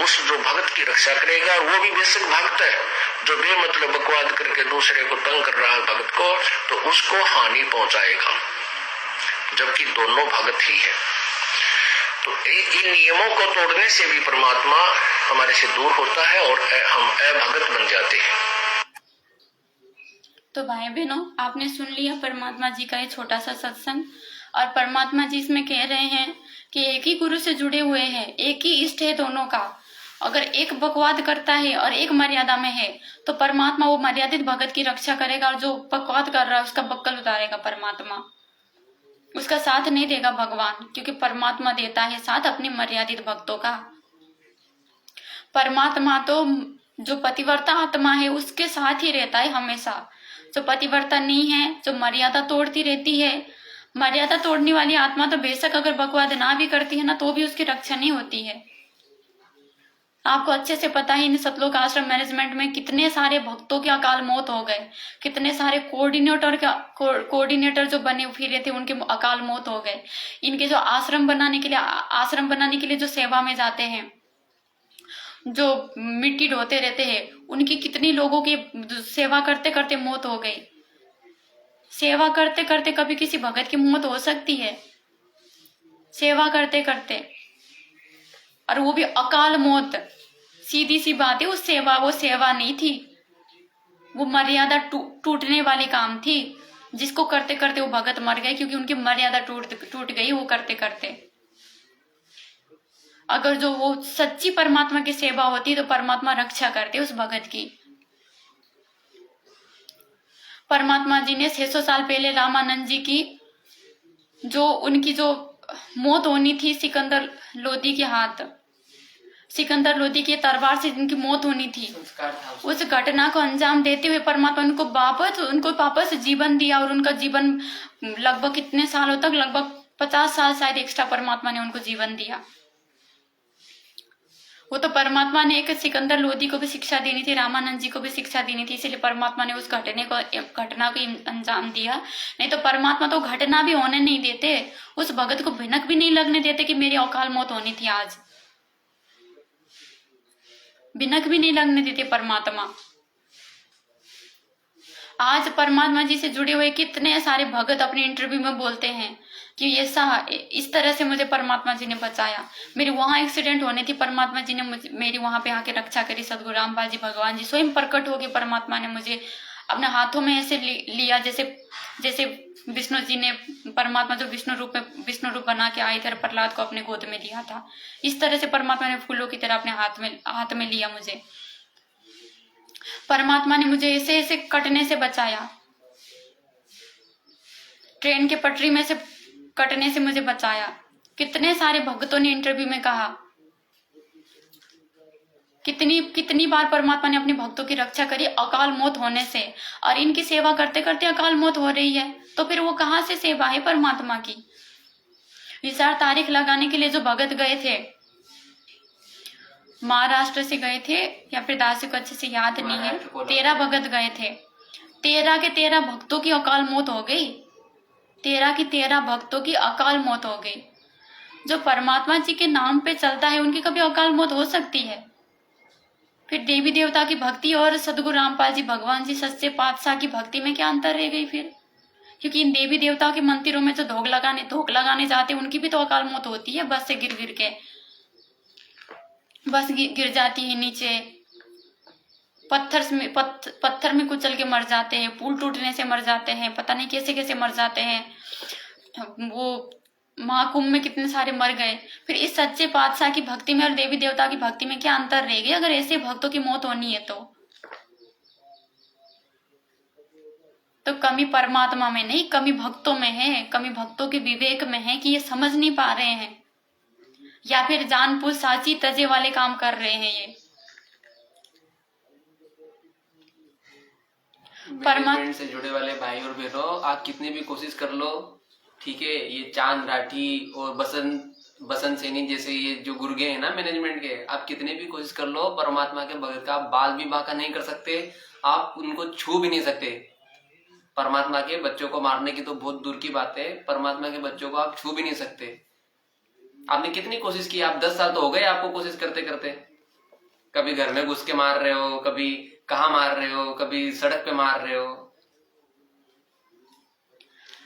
उस जो भक्त की रक्षा करेगा और वो भी बेशक भक्त है जो बेमतलब बकवाद करके दूसरे को तंग कर रहा है भक्त को, तो उसको हानि पहुंचाएगा, जबकि दोनों भगत ही है। तो इन नियमों को तोड़ने से भी परमात्मा हमारे से दूर होता है और हम अभगत बन जाते हैं। तो भाई बहनों, आपने सुन लिया परमात्मा जी का ये छोटा सा सत्संग। और परमात्मा जी इसमें कह रहे हैं कि एक ही गुरु से जुड़े हुए हैं, एक ही इष्ट है दोनों का। अगर एक बकवाद करता है और एक मर्यादा में है तो परमात्मा वो मर्यादित भगत की रक्षा करेगा और जो बकवाद कर रहा है उसका बक्कल उतारेगा परमात्मा, उसका साथ नहीं देगा भगवान, क्योंकि परमात्मा देता है साथ अपने मर्यादित भक्तों का। परमात्मा तो जो पतिव्रता आत्मा है उसके साथ ही रहता है हमेशा। जो पतिव्रता नहीं है, जो मर्यादा तोड़ती रहती है, मर्यादा तोड़ने वाली आत्मा तो बेशक अगर बकवाद ना भी करती है ना तो भी उसकी रक्षा नहीं होती है। आपको अच्छे से पता है इन सतलोक आश्रम मैनेजमेंट में कितने सारे भक्तों की अकाल मौत हो गए, कितने सारे कोऑर्डिनेटर जो बने फिरे थे उनके अकाल मौत हो गए। इनके जो आश्रम बनाने के लिए जो सेवा में जाते हैं, जो मिट्टी ढोते रहते हैं, उनकी कितनी लोगों की सेवा करते करते मौत हो गई। सेवा करते करते कभी किसी भगत की मौत हो सकती है? सेवा करते करते, और वो भी अकाल मौत। सीधी सी बात है, वो सेवा नहीं थी, वो मर्यादा टूटने वाले काम थी, जिसको करते करते वो भगत मर गए क्योंकि उनकी मर्यादा टूट गई वो करते करते। अगर जो वो सच्ची परमात्मा की सेवा होती तो परमात्मा रक्षा करते उस भगत की। परमात्मा जी ने 600 साल पहले रामानंद जी की जो उनकी जो मौत होनी थी सिकंदर लोदी के हाथ, सिकंदर लोदी की तलवार से जिनकी मौत होनी थी, उस घटना को अंजाम देते हुए परमात्मा उनको वापस जीवन दिया और उनका जीवन लगभग कितने सालों तक, लगभग 50 साल शायद एक्स्ट्रा परमात्मा ने उनको जीवन दिया। वो तो परमात्मा ने एक सिकंदर लोदी को भी शिक्षा देनी थी, रामानंद जी को भी शिक्षा देनी थी, इसलिए परमात्मा ने उस घटना को अंजाम दिया। नहीं तो परमात्मा तो घटना भी होने नहीं देते, उस भगत को भिनक भी नहीं लगने देते कि मेरी अकाल मौत होनी थी, आज भिनक भी नहीं लगने देते परमात्मा। आज परमात्मा जी से जुड़े हुए कितने सारे भगत अपने इंटरव्यू में बोलते हैं कि इस तरह से मुझे परमात्मा जी ने बचाया, मेरी वहां एक्सीडेंट होने थी, परमात्मा जी ने मेरी वहां पे आके रक्षा करी, सदगुरु रामपाल जी भगवान जी स्वयं प्रकट हो गए, परमात्मा ने मुझे अपने हाथों में ऐसे लिया जैसे विष्णु जी ने, परमात्मा जो विष्णु रूप बना के आए थे, प्रहलाद को अपने गोद में लिया था, इस तरह से परमात्मा ने फूलों की तरह अपने हाथ में लिया मुझे। परमात्मा ने मुझे ऐसे ऐसे कटने से बचाया, ट्रेन के पटरी में से कटने से मुझे बचाया। कितने सारे भक्तों ने इंटरव्यू में कहा, कितनी बार परमात्मा ने अपने भक्तों की रक्षा करी अकाल मौत होने से, और इनकी सेवा करते करते अकाल मौत हो रही है, तो फिर वो कहां से सेवा है परमात्मा की। विचार तारीख लगाने के लिए जो भगत गए थे, महाराष्ट्र से गए थे या फिर दासी को अच्छे से याद नहीं है, 13 भगत गए थे, 13 के 13 भक्तों की अकाल मौत हो गई, 13 की 13 भक्तों की अकाल मौत हो गई। जो परमात्मा जी के नाम पे चलता है उनकी कभी अकाल मौत हो सकती है? फिर देवी देवता की भक्ति और सदगुरु रामपाल जी भगवान जी सच्चे पातशाह की भक्ति में क्या अंतर रह गई फिर? क्योंकि इन देवी देवताओं के मंदिरों में जो धोख लगाने जाते हैं उनकी भी तो अकाल मौत होती है, बस से गिर के बस गिर जाती है नीचे, पत्थर में कुचल के मर जाते हैं, पुल टूटने से मर जाते हैं, पता नहीं कैसे कैसे मर जाते हैं। वो महाकुंभ में कितने सारे मर गए। फिर इस सच्चे पातशाह की भक्ति में और देवी देवता की भक्ति में क्या अंतर रहेगी अगर ऐसे भक्तों की मौत होनी है तो कमी परमात्मा में नहीं, कमी भक्तों में है, कमी भक्तों के विवेक में है कि ये समझ नहीं पा रहे हैं या फिर जानबूझ साची तजे वाले काम कर रहे हैं। ये परमात्मा से जुड़े वाले भाई और बहनों, आप कितनी भी कोशिश कर लो, ठीक है, ये चांद राठी और बसंत सैनी जैसे ये जो गुर्गे हैं ना मैनेजमेंट के, आप कितने भी कोशिश कर लो, परमात्मा के बगैर का बाल भी बांका नहीं कर सकते, आप उनको छू भी नहीं सकते। परमात्मा के बच्चों को मारने की तो बहुत दूर की बात है, परमात्मा के बच्चों को आप छू भी नहीं सकते। आपने कितनी कोशिश की, आप 10 साल तो हो गए आपको कोशिश करते करते, कभी घर में घुस के मार रहे हो, कभी कहाँ मार रहे हो, कभी सड़क पे मार रहे हो।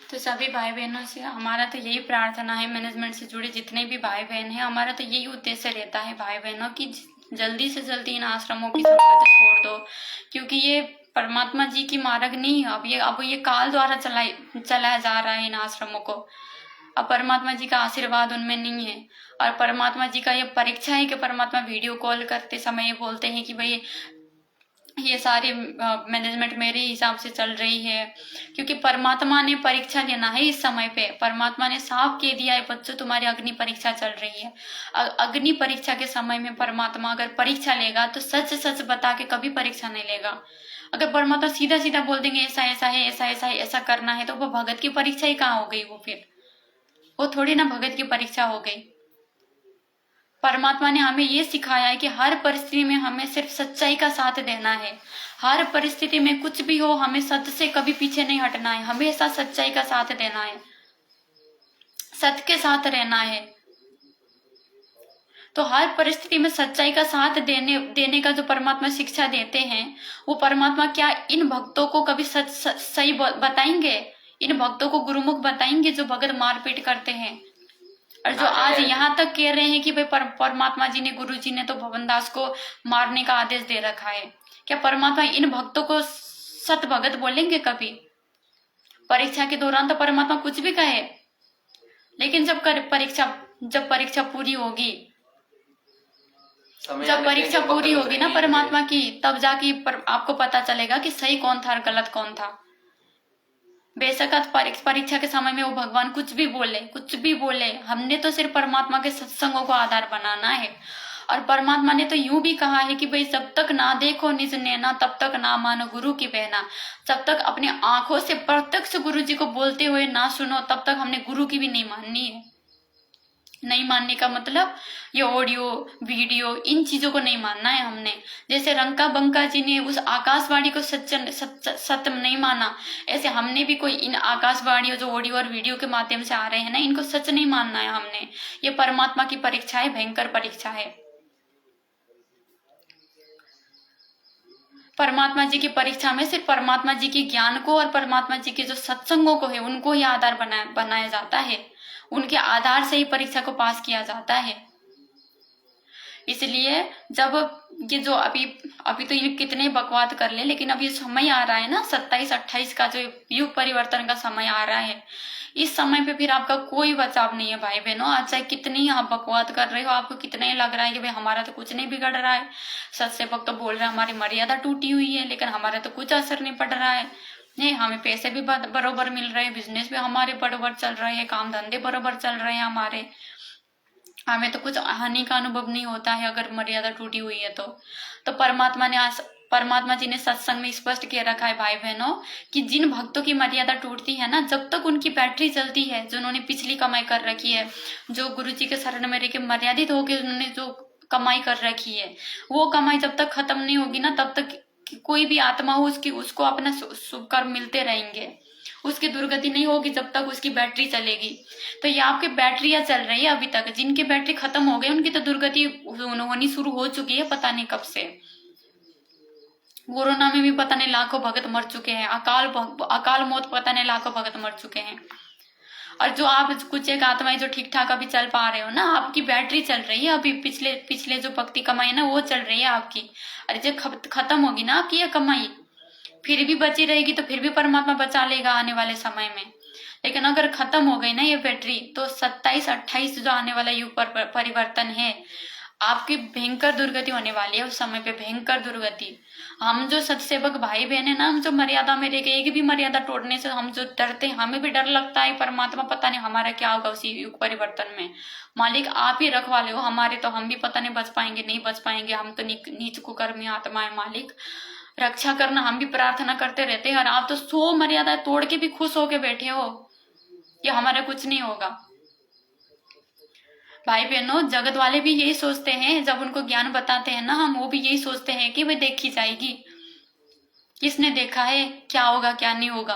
तो सभी भाई बहनों से हमारा तो यही प्रार्थना है, मैनेजमेंट से जुड़े जितने भी भाई बहन हैं, हमारा तो यही उद्देश्य रहता है भाई बहनों की जल्दी से जल्दी इन आश्रमों की संपत्ति छोड़ दो, क्योंकि ये परमात्मा जी की मार्ग नहीं है। अब ये काल द्वारा चलाया जा रहा है इन आश्रमों को। अब परमात्मा जी का आशीर्वाद उनमें नहीं है और परमात्मा जी का ये परीक्षा है कि परमात्मा वीडियो कॉल करते समय ये बोलते हैं कि भाई ये सारी मैनेजमेंट मेरे हिसाब से चल रही है, क्योंकि परमात्मा ने परीक्षा लेना है इस समय पे। परमात्मा ने साफ कह दिया है, बच्चों तुम्हारी अग्नि परीक्षा चल रही है। अग्नि परीक्षा के समय में परमात्मा अगर परीक्षा लेगा तो सच सच बता के कभी परीक्षा नहीं लेगा। अगर परमात्मा सीधा सीधा बोल देंगे ऐसा ऐसा है, ऐसा ऐसा है, ऐसा करना है, तो वो भगत की परीक्षा ही कहाँ हो गई? वो थोड़ी ना भगत की परीक्षा हो गई। परमात्मा ने हमें ये सिखाया है कि हर परिस्थिति में हमें सिर्फ सच्चाई का साथ देना है। हर परिस्थिति में कुछ भी हो, हमें सत्य से कभी पीछे नहीं हटना है, हमेशा सच्चाई का साथ देना है, सत्य के साथ रहना है। तो हर परिस्थिति में सच्चाई का साथ देने का जो परमात्मा शिक्षा देते हैं, वो परमात्मा क्या इन भक्तों को कभी सही बताएंगे? इन भक्तों को गुरुमुख बताएंगे जो भगत मारपीट करते हैं और जो आज यहाँ तक कह रहे हैं कि भाई परमात्मा जी ने, गुरु जी ने तो भवनदास को मारने का आदेश दे रखा है? क्या परमात्मा इन भक्तों को सत भगत बोलेंगे कभी? परीक्षा के दौरान तो परमात्मा कुछ भी कहे, लेकिन जब परीक्षा पूरी होगी, जब परीक्षा पूरी होगी ना परमात्मा की, तब जाके आपको पता चलेगा कि सही कौन था और गलत कौन था। बेशक परीक्षा के समय में वो भगवान कुछ भी बोले, हमने तो सिर्फ परमात्मा के सत्संगों को आधार बनाना है। और परमात्मा ने तो यूं भी कहा है कि भाई जब तक ना देखो निज नैना, तब तक ना मानो गुरु की बहना। जब तक अपने आंखों से प्रत्यक्ष गुरु जी को बोलते हुए ना सुनो, तब तक हमने गुरु की भी नहीं माननी है। नहीं मानने का मतलब ये ऑडियो वीडियो इन चीजों को नहीं मानना है हमने। जैसे रंका बंका जी ने उस आकाशवाणी को सत्य नहीं माना, ऐसे हमने भी कोई इन आकाशवाणी जो ऑडियो और वीडियो के माध्यम से आ रहे हैं ना, इनको सच नहीं मानना है हमने। ये परमात्मा की परीक्षा है, भयंकर परीक्षा है। परमात्मा जी की परीक्षा में सिर्फ परमात्मा जी के ज्ञान को और परमात्मा जी के जो सत्संगों को है उनको ही आधार बनाया जाता है। उनके आधार से ही परीक्षा को पास किया जाता है। इसलिए जब ये जो अभी तो ये कितने बकवाद कर ले, लेकिन अब ये समय आ रहा है ना 27-28 का जो युग परिवर्तन का समय आ रहा है, इस समय पे फिर आपका कोई बचाव नहीं है भाई बहनों। आज चाहे कितनी आप बकवाद कर रहे हो, आपको कितना ही लग रहा है कि भाई हमारा तो कुछ नहीं बिगड़ रहा है, सत्सेवक तो बोल रहे हैं हमारी मर्यादा टूटी हुई है, लेकिन हमारा तो कुछ असर नहीं पड़ रहा है, नहीं हमें पैसे भी बरोबर मिल रहे हैं, बिजनेस भी हमारे बरोबर चल रहे हैं, काम धंधे बरोबर चल रहे हैं हमारे, हमें तो कुछ हानि का अनुभव नहीं होता है अगर मर्यादा टूटी हुई है तो परमात्मा जी ने सत्संग में स्पष्ट कह रखा है भाई बहनों कि जिन भक्तों की मर्यादा टूटती है ना, जब तक उनकी बैटरी चलती है, जो उन्होंने पिछली कमाई कर रखी है, जो गुरु जी के शरण में रह के मर्यादित होकर उन्होंने जो कमाई कर रखी है, वो कमाई जब तक खत्म नहीं होगी ना, तब तक कोई भी आत्मा हो उसको अपना शुभ कर्म मिलते रहेंगे, उसकी दुर्गति नहीं होगी जब तक उसकी बैटरी चलेगी। तो ये आपकी बैटरियां चल रही है अभी तक, जिनकी बैटरी खत्म हो गई उनकी तो दुर्गति होनी शुरू हो चुकी है, पता नहीं कब से। कोरोना में भी पता नहीं लाखों भगत मर चुके हैं, अकाल मौत पता नहीं लाखों भगत मर चुके हैं। और जो आप कुछ एक आत्माएं जो ठीक ठाक अभी चल पा रहे हो ना, आपकी बैटरी चल रही है अभी, पिछले जो भक्ति कमाई ना वो चल रही है आपकी। अरे जब खत्म होगी ना आपकी ये कमाई, फिर भी बची रहेगी तो फिर भी परमात्मा बचा लेगा आने वाले समय में। लेकिन अगर खत्म हो गई ना ये बैटरी, तो 27-28 जो आने वाला युग पर परिवर्तन है, आपकी भयंकर दुर्गति होने वाली है उस समय पे, भयंकर दुर्गति। हम जो सत्सेवक भाई बहन है ना, हम जो मर्यादा में रह गए, एक भी मर्यादा तोड़ने से हम जो डरते हैं, हमें भी डर लगता है परमात्मा पता नहीं हमारा क्या होगा उसी युग परिवर्तन में। मालिक आप ही रखवाले हो हमारे, तो हम भी पता नहीं बच पाएंगे नहीं बच पाएंगे, हम तो नीच कुकर्मी आत्मा है। मालिक रक्षा करना, हम भी प्रार्थना करते रहते हैं, और आप तो 100 मर्यादा तोड़ के भी खुश होके बैठे हो कि हमारा कुछ नहीं होगा। भाई बहनों, जगत वाले भी यही सोचते हैं, जब उनको ज्ञान बताते हैं ना हम, वो भी यही सोचते हैं कि वे देखी जाएगी, किसने देखा है क्या होगा क्या नहीं होगा।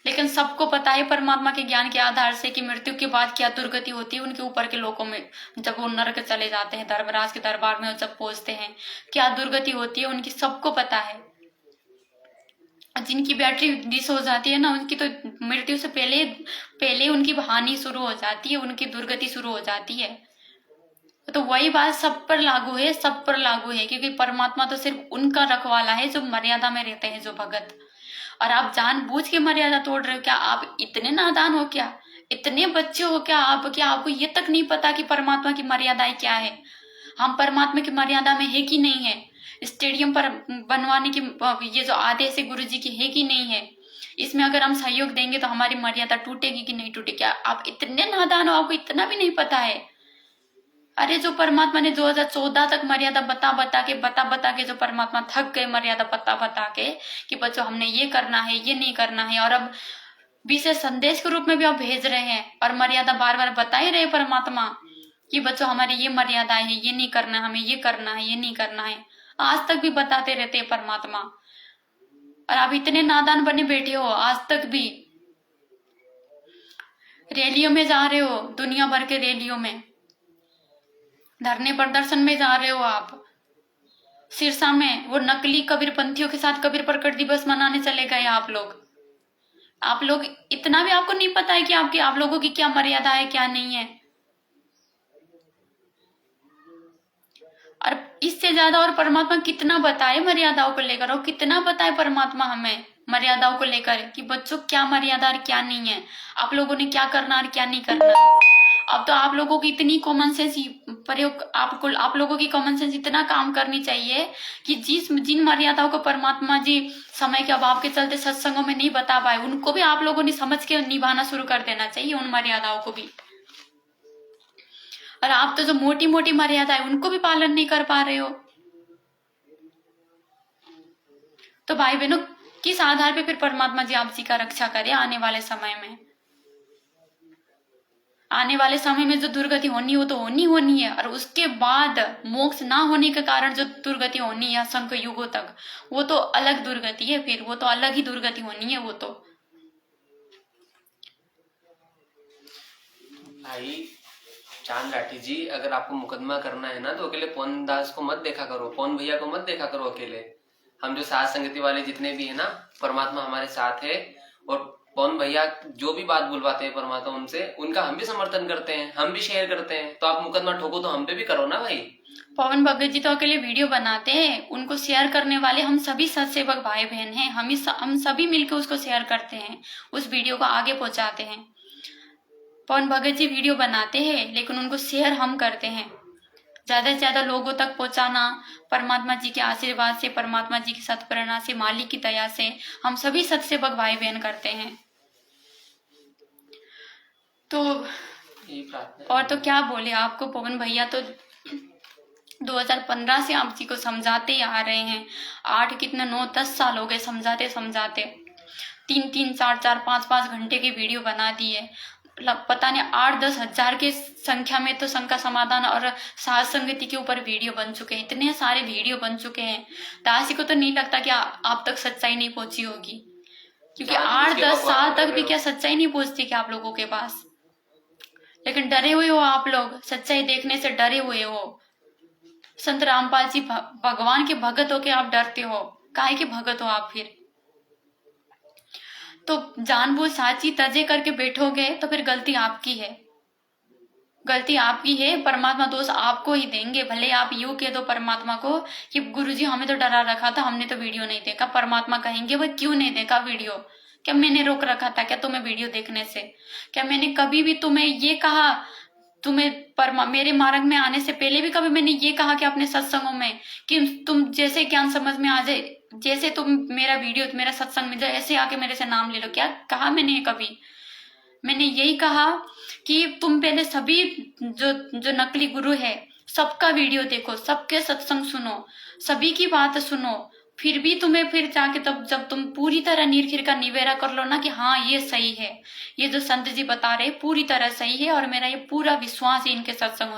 लेकिन सबको पता है परमात्मा के ज्ञान के आधार से कि मृत्यु के बाद क्या दुर्गति होती है उनके ऊपर के लोगों में, जब वो नरक चले जाते हैं, धर्मराज के दरबार में जब पहुंचते हैं, क्या दुर्गति होती है उनकी सबको पता है। जिनकी बैटरी डिस हो जाती है ना, उनकी तो मृत्यु से पहले उनकी हानि शुरू हो जाती है, उनकी दुर्गति शुरू हो जाती है। तो वही बात सब पर लागू है, सब पर लागू है, क्योंकि परमात्मा तो सिर्फ उनका रखवाला है जो मर्यादा में रहते हैं, जो भगत। और आप जानबूझ के मर्यादा तोड़ रहे हो क्या? आप इतने नादान हो क्या? इतने बच्चे हो क्या आप? क्या आपको ये तक नहीं पता कि परमात्मा की मर्यादाएं क्या है? हम परमात्मा की मर्यादा में है कि नहीं है? स्टेडियम पर बनवाने की ये जो आदेश है गुरु जी की है कि नहीं है? इसमें अगर हम सहयोग देंगे तो हमारी मर्यादा टूटेगी कि नहीं टूटेगी? क्या आप इतने नादान हो, आपको इतना भी नहीं पता है? अरे जो परमात्मा ने 2014 तक मर्यादा बता के जो परमात्मा थक गए मर्यादा बता के कि बच्चों हमने ये करना है ये नहीं करना है, और अब विशेष संदेश के रूप में भी आप भेज रहे हैं और मर्यादा बार बार बता ही रहे परमात्मा कि बच्चों हमारी ये मर्यादाएं है, ये नहीं करना, हमें ये करना है ये नहीं करना है। आज तक भी बताते रहते हैं परमात्मा, और आप इतने नादान बने बैठे हो। आज तक भी रैलियों में जा रहे हो, दुनिया भर के रैलियों में, धरने प्रदर्शन में जा रहे हो आप। सिरसा में वो नकली कबीरपंथियों के साथ कबीर प्रकट दिवस मनाने चले गए आप लोग इतना भी आपको नहीं पता है कि आप लोगों की क्या मर्यादा है क्या नहीं है। और इससे ज्यादा और परमात्मा कितना बताए मर्यादाओं को लेकर, और कितना बताए परमात्मा हमें मर्यादाओं को लेकर कि बच्चों क्या मर्यादा और क्या नहीं है, आप लोगों ने क्या करना और क्या नहीं करना। अब तो आप लोगों की इतनी कॉमन सेंस प्रयोग, आप लोगों की कॉमन सेंस इतना काम करनी चाहिए कि जिन मर्यादाओं को परमात्मा जी समय के अभाव के चलते सत्संगों में नहीं बता पाए, उनको भी आप लोगों ने समझ के निभाना शुरू कर देना चाहिए, उन मर्यादाओं को भी। और आप तो जो मोटी मोटी मर्यादा है उनको भी पालन नहीं कर पा रहे हो। तो भाई बहनों, किस आधार पे फिर परमात्मा जी आप जी का रक्षा करे आने वाले समय में? आने वाले समय में जो दुर्गति होनी वो तो होनी है, और उसके बाद मोक्ष ना होने के कारण जो दुर्गति होनी है असंख्य युगों तक, वो तो अलग दुर्गति है, फिर वो तो अलग ही दुर्गति होनी है वो तो। भाई चांद लाठी जी, अगर आपको मुकदमा करना है ना तो अकेले पवन दास को मत देखा करो, पवन भैया को मत देखा करो अकेले। हम जो साथ संगति वाले जितने भी है ना, परमात्मा हमारे साथ है, और पवन भैया जो भी बात बुलवाते हैं परमात्मा उनसे, उनका हम भी समर्थन करते हैं, हम भी शेयर करते हैं। तो आप मुकदमा ठोको तो हम पे भी करो ना भाई। पवन भगत जी तो अकेले वीडियो बनाते हैं, उनको शेयर करने वाले हम सभी सत्सेवक भाई बहन हैं, हम सभी मिलकर उसको शेयर करते हैं, उस वीडियो को आगे पहुंचाते हैं। पवन भगत जी वीडियो बनाते हैं लेकिन उनको शेयर हम करते हैं, ज्यादा से ज्यादा लोगों तक पहुंचाना परमात्मा जी के आशीर्वाद से, परमात्मा जी की सत्प्रेरणा से, मालिक की दया से हम सभी सत्सेवक भाई बहन करते हैं। तो और तो क्या बोले आपको, पवन भैया तो 2015 से आप जी को समझाते ही आ रहे हैं, 9-10 साल हो गए समझाते 3-3, 4-4, 5-5 घंटे की वीडियो बना दी है। पता नहीं 8-10 हजार के संख्या में तो शंका समाधान और साध संगति के ऊपर वीडियो बन चुके हैं, इतने सारे वीडियो बन चुके हैं। दासी को तो नहीं लगता कि आप तक सच्चाई नहीं पहुंची होगी, क्योंकि 8-10 साल तक भी क्या सच्चाई नहीं पहुंचती क्या आप लोगों के पास? लेकिन डरे हुए हो आप लोग, सच्चाई देखने से डरे हुए हो। संत रामपाल जी भगवान के भगत होके आप डरते हो, काहे के भगत हो आप फिर? तो जानबूझ साची तजे करके बैठोगे तो फिर गलती आपकी है, गलती आपकी है। परमात्मा दोष आपको ही देंगे। भले आप यूं कह दो परमात्मा को कि गुरुजी हमें तो डरा रखा था, हमने तो वीडियो नहीं देखा। परमात्मा कहेंगे वह क्यों नहीं देखा वीडियो? क्या मैंने रोक रखा था क्या तुम्हें वीडियो देखने से? क्या मैंने कभी भी तुम्हें ये कहा, तुम्हें मेरे मार्ग में आने से पहले भी कभी मैंने ये कहा कि अपने सत्संगों में कि तुम जैसे ज्ञान समझ में आ जाए, जैसे तुम मेरा वीडियो मेरा सत्संग में जाए ऐसे आके मेरे से नाम ले लो? क्या कहा मैंने कभी? मैंने यही कहा कि तुम पहले सभी जो नकली गुरु है सबका वीडियो देखो, सबके सत्संग सुनो, सभी की बात सुनो, फिर भी तुम्हें फिर जाके तब जब तुम पूरी तरह नीरखीर का निवेरा कर लो ना कि हाँ ये सही है, ये जो संत जी बता रहे पूरी तरह सही है और मेरा ये पूरा विश्वास है इनके सत्संग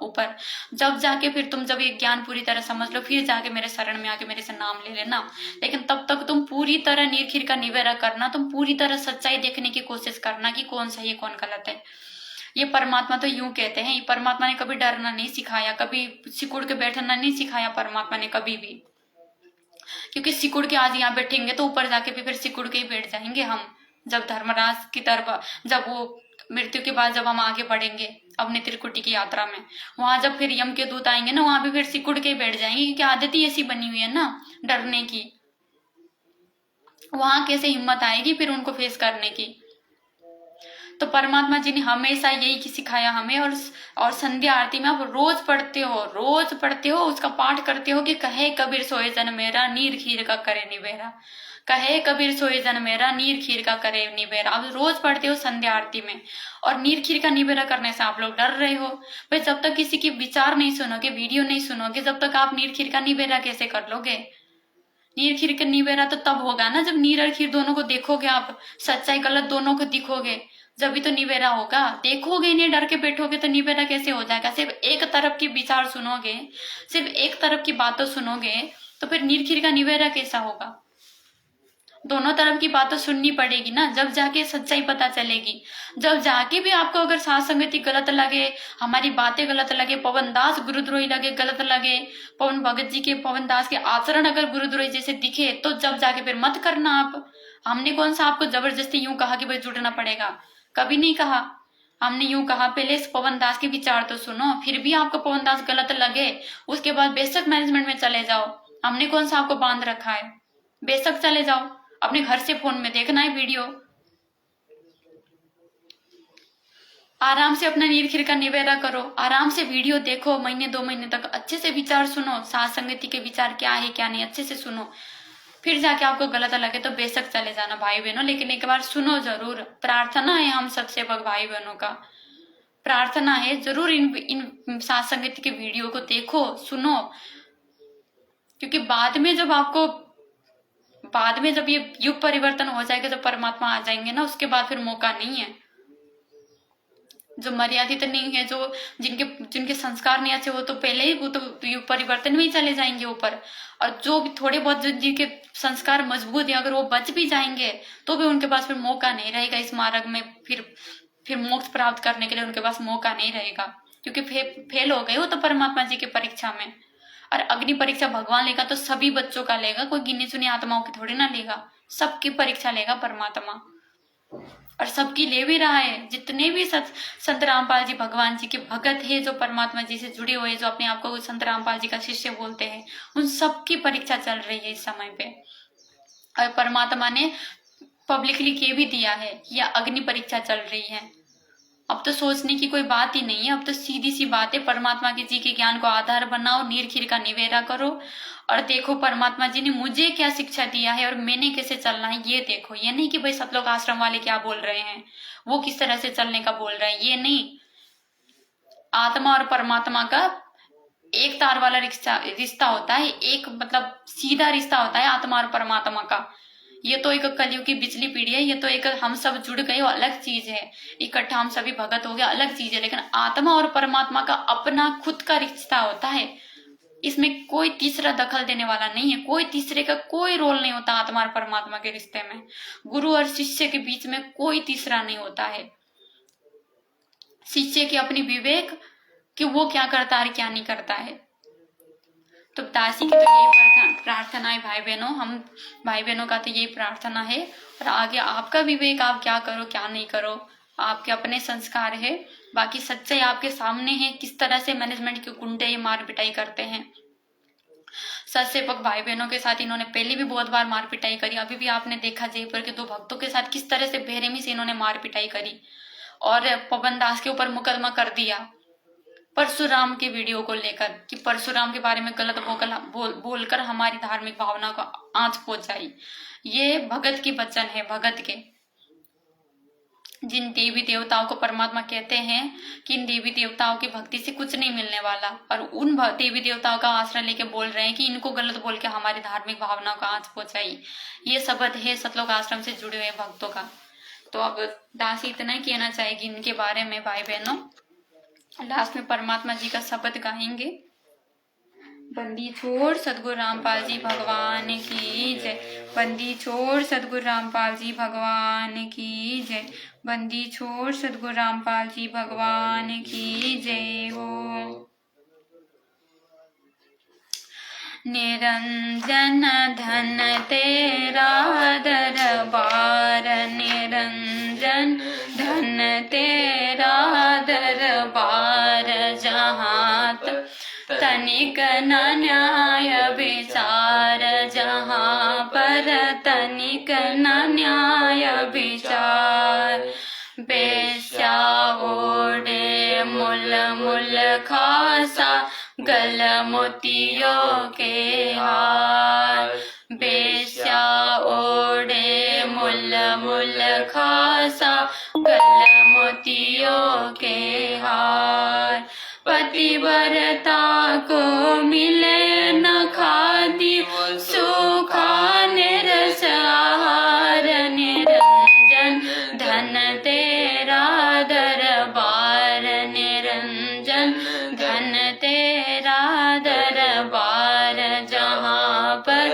ऊपर, जब जाके फिर तुम जब ये ज्ञान पूरी तरह समझ लो फिर जाके मेरे शरण में आके मेरे से नाम ले लेना। लेकिन तब तक तुम पूरी तरह नीरखीर का निवेरा करना, तुम पूरी तरह सच्चाई देखने की कोशिश करना कि कौन सही है कौन गलत है। ये परमात्मा तो यूं कहते हैं, ये परमात्मा ने कभी डरना नहीं सिखाया, कभी सिकुड़ के बैठना नहीं सिखाया परमात्मा ने कभी भी, क्योंकि सिकुड़ के आज यहाँ बैठेंगे तो ऊपर जाके भी फिर सिकुड़ के ही बैठ जाएंगे हम। जब धर्मराज की तरफ जब वो मृत्यु के बाद जब हम आगे बढ़ेंगे अपने त्रिकुटी की यात्रा में, वहां जब फिर यम के दूत आएंगे ना, वहां भी फिर सिकुड़ के ही बैठ जाएंगे, क्योंकि आदत ही ऐसी बनी हुई है ना डरने की। वहां कैसे हिम्मत आएगी फिर उनको फेस करने की? तो परमात्मा जी ने हमेशा यही सिखाया हमें। और संध्या आरती में आप रोज पढ़ते हो उसका पाठ करते हो कि कहे कबीर सोए जन मेरा नीर खीर का करे निबेरा, कहे कबीर सोए जन मेरा नीर खीर का करे निबेरा। आप रोज पढ़ते हो संध्या आरती में, और नीर खीर का निबेरा करने से आप लोग डर रहे हो। भाई जब तक किसी की विचार नहीं सुनोगे, वीडियो नहीं सुनोगे, जब तक आप नीर खीर का निबेरा कैसे कर लोगे? नीर खीर का निबेरा तो तब होगा ना जब नीर और खीर दोनों को देखोगे, आप सच्चाई गलत दोनों को दिखोगे, जब भी तो निबेरा होगा। देखोगे नहीं, डर के बैठोगे तो निबेरा कैसे हो जाएगा? सिर्फ एक तरफ की विचार सुनोगे, सिर्फ एक तरफ की बातों सुनोगे तो फिर नीर खीर का निबेरा कैसा होगा? दोनों तरफ की बातों सुननी पड़ेगी ना, जब जाके सच्चाई पता चलेगी। जब जाके भी आपको अगर साथ संगति गलत लगे, हमारी बातें गलत लगे, पवन दास गुरुद्रोही लगे, गलत लगे, पवन भगत जी के पवन दास के आचरण अगर गुरुद्रोही जैसे दिखे, तो जब जाके फिर मत करना आप। हमने कौन सा आपको जबरदस्ती यूं कहा कि भाई जुड़ना पड़ेगा? कभी नहीं कहा। हमने यूं कहा पहले इस पवन दास के विचार तो सुनो, फिर भी आपको पवन दास गलत लगे उसके बाद बेशक मैनेजमेंट में चले जाओ। हमने कौन सा आपको बांध रखा है? बेशक चले जाओ, अपने घर से फोन में देखना है वीडियो, आराम से अपना नीर खीर का निवेदा करो, आराम से वीडियो देखो, महीने 2 महीने तक अच्छे से विचार सुनो, साथ संगति के विचार क्या है क्या नहीं अच्छे से सुनो, फिर जाके आपको गलत लगे तो बेशक चले जाना भाई बहनों। लेकिन एक बार सुनो जरूर, प्रार्थना है हम सब सेवक भाई बहनों का, प्रार्थना है जरूर इन साथ संगति के वीडियो को देखो सुनो, क्योंकि बाद में जब ये युग परिवर्तन हो जाएगा, जब परमात्मा आ जाएंगे ना, उसके बाद फिर मौका नहीं है। जो मर्यादित नहीं है, जो जिनके संस्कार नहीं अच्छे, वो तो पहले ही वो तो युग परिवर्तन में ही चले जाएंगे ऊपर। और जो भी थोड़े बहुत जिनके संस्कार मजबूत है, अगर वो बच भी जाएंगे तो भी उनके पास फिर मौका नहीं रहेगा इस मार्ग में, फिर मोक्ष प्राप्त करने के लिए उनके पास मौका नहीं रहेगा, क्योंकि फेल हो गए हो तो परमात्मा जी की परीक्षा में। और अग्नि परीक्षा भगवान लेगा तो सभी बच्चों का लेगा, कोई गिनी चुनी आत्माओं की थोड़ी ना लेगा, सबकी परीक्षा लेगा परमात्मा, और सबकी ले भी रहा है। जितने भी संत रामपाल जी भगवान जी के भगत है, जो परमात्मा जी से जुड़े हुए, जो अपने आप को संत रामपाल जी का शिष्य बोलते हैं, उन सबकी परीक्षा चल रही है इस समय पे। और परमात्मा ने पब्लिकली कह भी दिया है कि यह अग्नि परीक्षा चल रही है। अब तो सोचने की कोई बात ही नहीं है, अब तो सीधी सी बात है, परमात्मा के जी के ज्ञान को आधार बनाओ, नीर खीर का निवेरा करो और देखो परमात्मा जी ने मुझे क्या शिक्षा दिया है और मैंने कैसे चलना है ये देखो। ये नहीं कि भाई सतलोक आश्रम वाले क्या बोल रहे हैं, वो किस तरह से चलने का बोल रहे हैं, ये नहीं। आत्मा और परमात्मा का एक तार वाला रिश्ता होता है, एक मतलब सीधा रिश्ता होता है आत्मा और परमात्मा का। ये तो एक कलयुग की बिजली पीढ़ी है, ये तो एक हम सब जुड़ गए वो अलग चीज है, इकट्ठा हम सभी भगत हो गया अलग चीज है। लेकिन आत्मा और परमात्मा का अपना खुद का रिश्ता होता है, इसमें कोई तीसरा दखल देने वाला नहीं है, कोई तीसरे का कोई रोल नहीं होता आत्मा और परमात्मा के रिश्ते में। गुरु और शिष्य के बीच में कोई तीसरा नहीं होता है। शिष्य की अपनी विवेक कि वो क्या करता है क्या नहीं करता है, तो दासी की तो यही प्रार्थना है भाई बहनों, हम भाई बहनों का तो यही प्रार्थना है। और आगे आपका विवेक, आप क्या करो क्या नहीं करो, आपके अपने संस्कार है। बाकी सच्चाई आपके सामने है, किस तरह से मैनेजमेंट के गुंडे ये मार पिटाई करते हैं। सत्सेवक भाई बहनों के साथ इन्होंने पहले भी बहुत बार मार पिटाई करी। अभी भी आपने देखा जयपुर के 2 भक्तों के साथ किस तरह से बेरहमी से इन्होंने मार पिटाई करी और पवन दास के ऊपर मुकदमा कर दिया परशुराम के वीडियो को लेकर कि परशुराम के बारे में गलत बोलकर हमारी धार्मिक भावना को आंच पहुंचाई। ये भगत की वचन है, भगत के। जिन देवी देवताओं को परमात्मा कहते हैं कि इन देवी देवताओं की भक्ति से कुछ नहीं मिलने वाला, और उन देवी देवताओं का आश्रय लेके बोल रहे हैं कि इनको गलत बोल के हमारी धार्मिक भावना को आंच पहुंचाई। ये शब्द है सतलोक आश्रम से जुड़े हुए भक्तों का। तो अब दासी इतना ही कहना चाहेगी इनके बारे में भाई बहनों। लास्ट में परमात्मा जी का शब्द गाएंगे। बंदी छोड़ सदगुरु रामपाल जी भगवान की जय। बंदी छोड़ सदगुरु रामपाल जी भगवान की जय। बंदी छोड़ सदगुरु रामपाल जी भगवान की जय हो। निरंजन धन तेरा दरबार, निरंजन धन तेरा दरबार, जहाँ तनिक न न्याय विचार, जहाँ पर तनिक न न्याय विचार। बेस्या ओढ़े मुल मुल खासा, गल मोतियों के हार। बेस्या ओढ़े मुल मुल खासा, गल मोतियों के हार। पतिव्रता को मिले न खादी, सूखा निरस आहार। निरंजन धन तेरा दरबार, निरंजन धन तेरा दरबार, जहाँ पर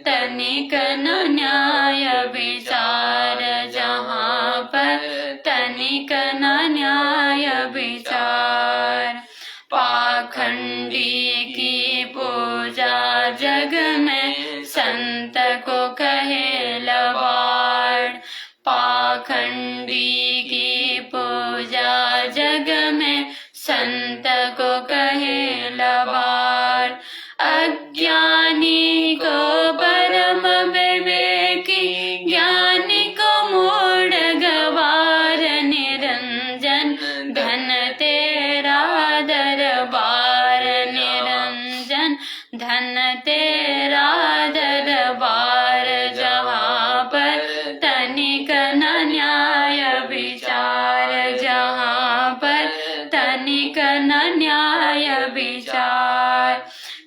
तनिक न न्याय विचार, जहाँ पर तनिक न न्याय विचार। पाखंडी की पूजा जग में संत को कहे लबाड़। पाखंडी की पूजा जग में संत को कहे लबाड़। अज्ञानी को परम विवेकी, ज्ञानी को मूढ़ गवार। निरंजन धन तेरा दरबार, निरंजन धन तेरा दरबार, जहाँ पर तनिक न न्याय विचार, जहाँ पर तनिक न न्याय विचार।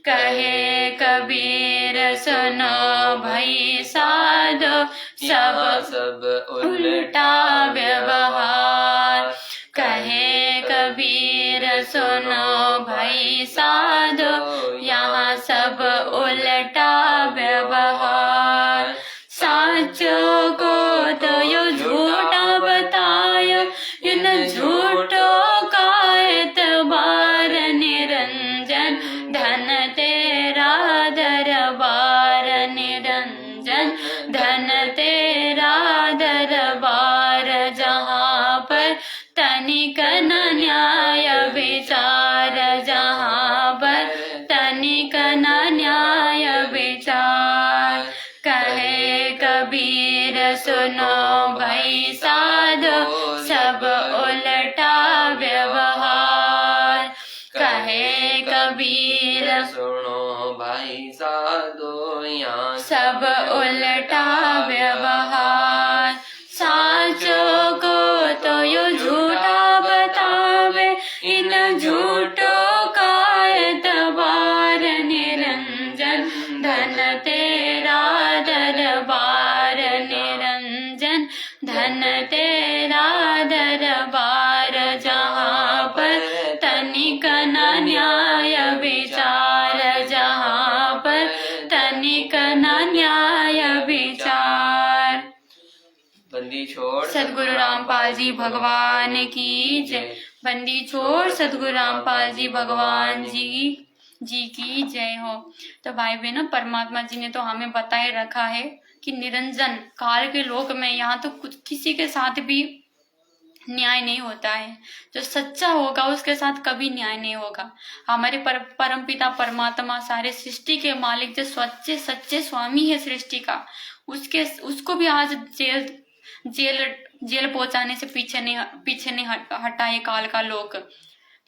कहे कबीर सुनो भई साधो, सब उल्टा व्यवहार। कहे कबीर सुनो भई साधो, यहाँ सब उल्टा व्यवहार। साचो को तो यो झूठा बतायो, इन झूठों का एतबार। निरंजन धन तेरा दरबार, निरंजन धन तेरा दरबार, जहाँ पर तनिक न न्याय विचार, जहाँ पर तनिक न न्याय विचार। कहे कबीर सुनो भई साधो, सब उल्टा व्यवहार। कहे कबीर सुनो भाई साधो, यहाँ सब उल्टा व्यवहार। साचो को तो यो झूठा बतावे, इन झूठों का एतबार। निरंजन धन तेरा दरबार, निरंजन धन तेरा दरबार, जहाँ पर तनिक न न्याय विचार, जहाँ पर तनिक न न्याय विचार। बंदी छोड़ सदगुरु रामपाल जी भगवान की जय। बंदी छोड़ सदगुरु रामपाल जी भगवान जी जी की जय हो। तो भाई बहनों, परमात्मा जी ने तो हमें बताए रखा है कि निरंजन काल के लोक में यहाँ तो कुछ किसी के साथ भी न्याय नहीं होता है। जो सच्चा होगा उसके साथ कभी न्याय नहीं होगा। हमारे परम पिता परमात्मा, सारे सृष्टि के मालिक, जो सच्चे सच्चे स्वामी है सृष्टि का, उसको भी आज जेल पहुंचाने से पीछे नहीं हटाए काल का लोक।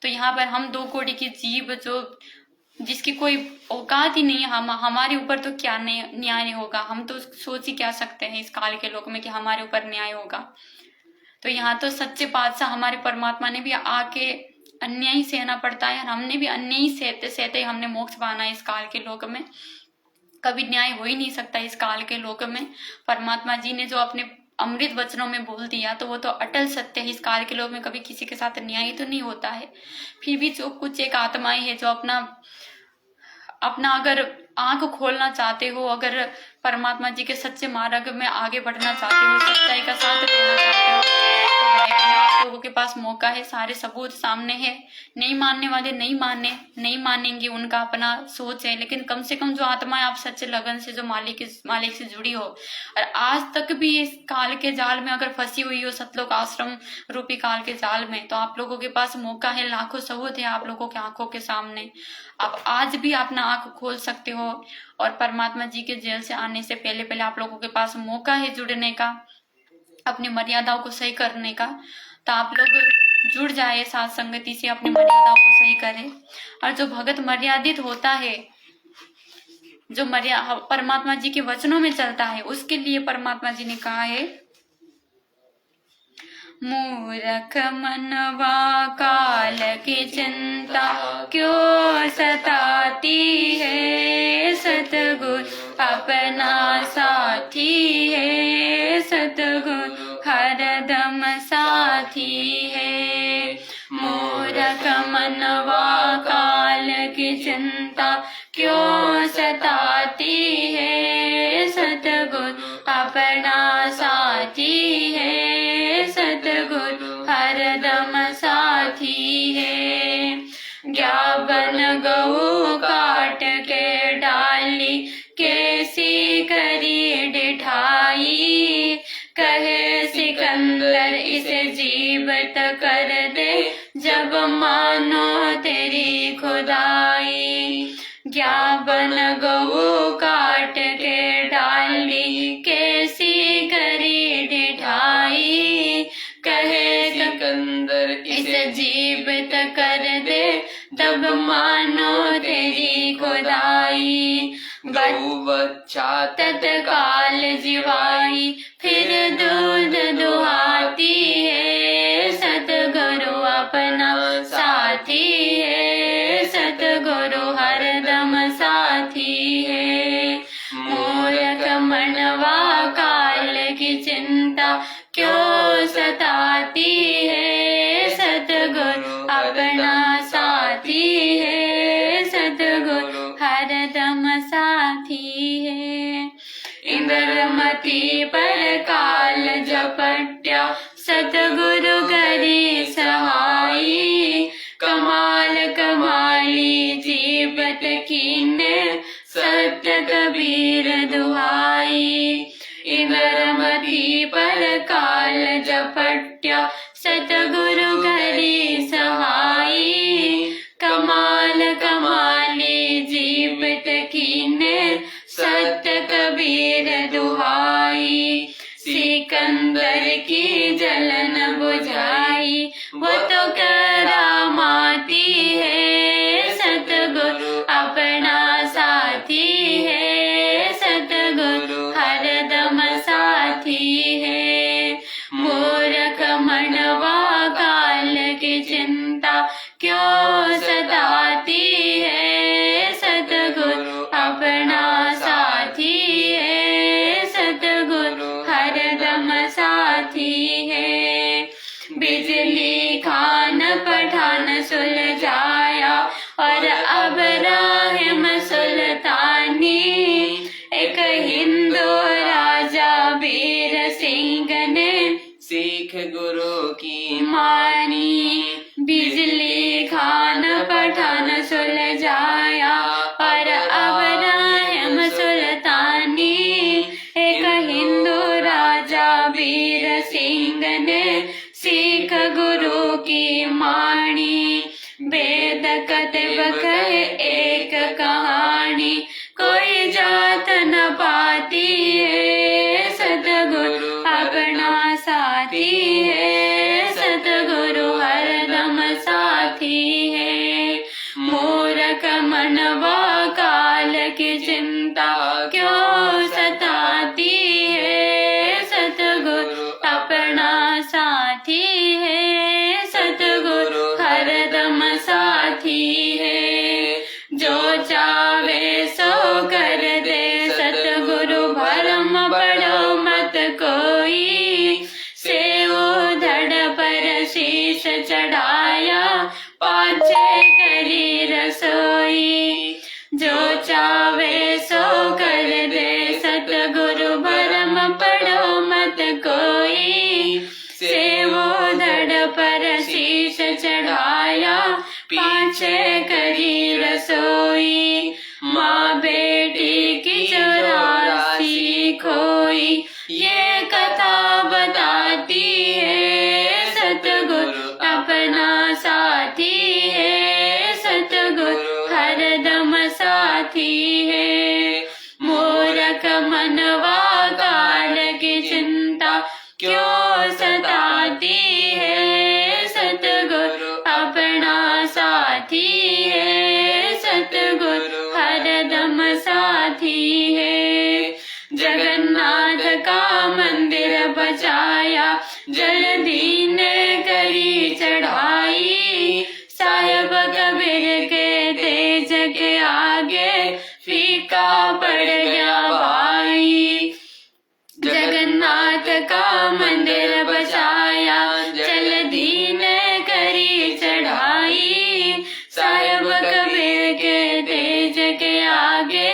तो यहाँ पर हम 2 कोटि की जीव जो जिसकी कोई औकात ही नहीं है, हमारे ऊपर तो क्या न्याय नहीं होगा। हम तो सोच ही क्या सकते हैं इस काल के लोक में कि हमारे ऊपर न्याय होगा। तो यहाँ तो सच्चे पातशाह हमारे परमात्मा ने भी आके अन्याय ही सहना पड़ता है, और हमने भी अन्याय ही सहते सहते हमने मोक्ष पाना है इस काल के लोक में। कभी न्याय हो ही नहीं सकता इस काल के लोक में। परमात्मा जी ने जो अपने अमृत वचनों में बोल दिया तो वो तो अटल सत्य है। इस काल के लोक में कभी किसी के साथ न्याय तो नहीं होता है। फिर भी जो कुछ एक आत्माएं है जो अपना अगर आंख खोलना चाहते हो, अगर परमात्मा जी के सच्चे मार्ग में आगे बढ़ना चाहते हो, सच्चाई का साथ देना चाहते हो, तो भाई बहनों आप लोगों के पास मौका है। सारे सबूत सामने है। नहीं मानने वाले नहीं मानेंगे, उनका अपना सोच है। लेकिन कम से कम जो आत्माएं आप सच्चे लगन से जो मालिक से जुड़ी हो और आज तक भी इस काल के जाल में अगर फंसी हुई हो, सतलोक आश्रम रूपी काल के जाल में, तो आप लोगों के पास मौका है। लाखों सबूत है आप लोगों की आंखों के सामने। आप आज भी अपना आंख खोल सकते हो, और परमात्मा जी के जेल से आने से पहले आप लोगों के पास मौका है जुड़ने का, अपनी मर्यादाओं को सही करने का। तो आप लोग जुड़ जाए साथ संगति से, अपनी मर्यादाओं को सही करें। और जो भगत मर्यादित होता है, जो परमात्मा जी के वचनों में चलता है, उसके लिए परमात्मा जी ने कहा है, मूर्ख मनवा काल की चिंता क्यों सताती है, सतगुरु अपना साथी है, सतगुरु हरदम साथी है। मूर्ख मनवा काल की चिंता क्यों सताती है, सतगुरु अपना साथी है, सतगुरु हरदम साथी है। ज्ञापन गऊ काट के डाली, कैसी करी डिठाई, कहे सिकंदर इसे जीवित कर दे, जब मानो तेरी खुदाई। ज्ञापन गऊ काट के डाली, कैसी करी डिठाई, कहे सिकंदर इसे जीवित कर दे, तब मानो तेरी खुदाई। गऊ बच्चा तत्काल जिवाई, फिर दूध दुहाती है, सतगुरु अपना साथी है, सतगुरु हरदम साथी है। मूर्ख मनवा काल की चिंता क्यों सताती है, सतगुरु अपना साथी है, सतगुरु हरदम साथी है। इंद्रमती पर काल झपट्या, सतगुरु करी सहाई, कमाल कमाली जीवत कीने, सत्य कबीर दुहाई। इंद्रमती पर काल झपट्या, सतगुरु करी सहाई, कमाल कमाली जीवित कीने, सत्य कबीर दुहाई। सिकंदर की जलन बुझाई, वो तो करामाती है, सतगुरु अपना साथी है, सतगुरु हरदम साथी है। मूर्ख मनवा काल की चिंता क्यों सताती है, सतगुरु अपना साथी है, सतगुरु हरदम साथी है। बिजली खान पठान सुलझाया, और अब राहिम सुल्तानी, एक हिंदू राजा वीर सिंह ने सिख गुरु की मानी। बिजली खान पठान सुलझाया, मनवा काल की चिंता क्यों सताती है, सतगुरु अपना साथी है, सतगुरु हरदम साथी है। जो चाहे सो कर दे सतगुरु, भरम पड़ो मत कोई, सेवो धड़ पर शीश चढ़ाया, पाछे करी रसोई। जो चाहे सो कर दे सतगुरु, भरम पड़ो मत कोई, सेवो धड़ पर शीश चढ़ाया, पाछे करी रसोई। माँ बेटी की 84 खोई, ये कथा बताती है, सतगुरु अपना साथी है, सतगुरु हरदम साथी है। मूर्ख मनवा काल की चिंता क्यों सताती है, सतगुरु अपना साथी है, सतगुरु हरदम साथी है। जगन्नाथ का मंदिर बचाया, जल्दी ने करी चढ़ाई, साहेब कबीर के तेज के आगे फीका पड़ गया भाई। जगन्नाथ का मंदिर बचाया, जल्दी ने करी चढ़ाई, साहेब कबीर के तेज के आगे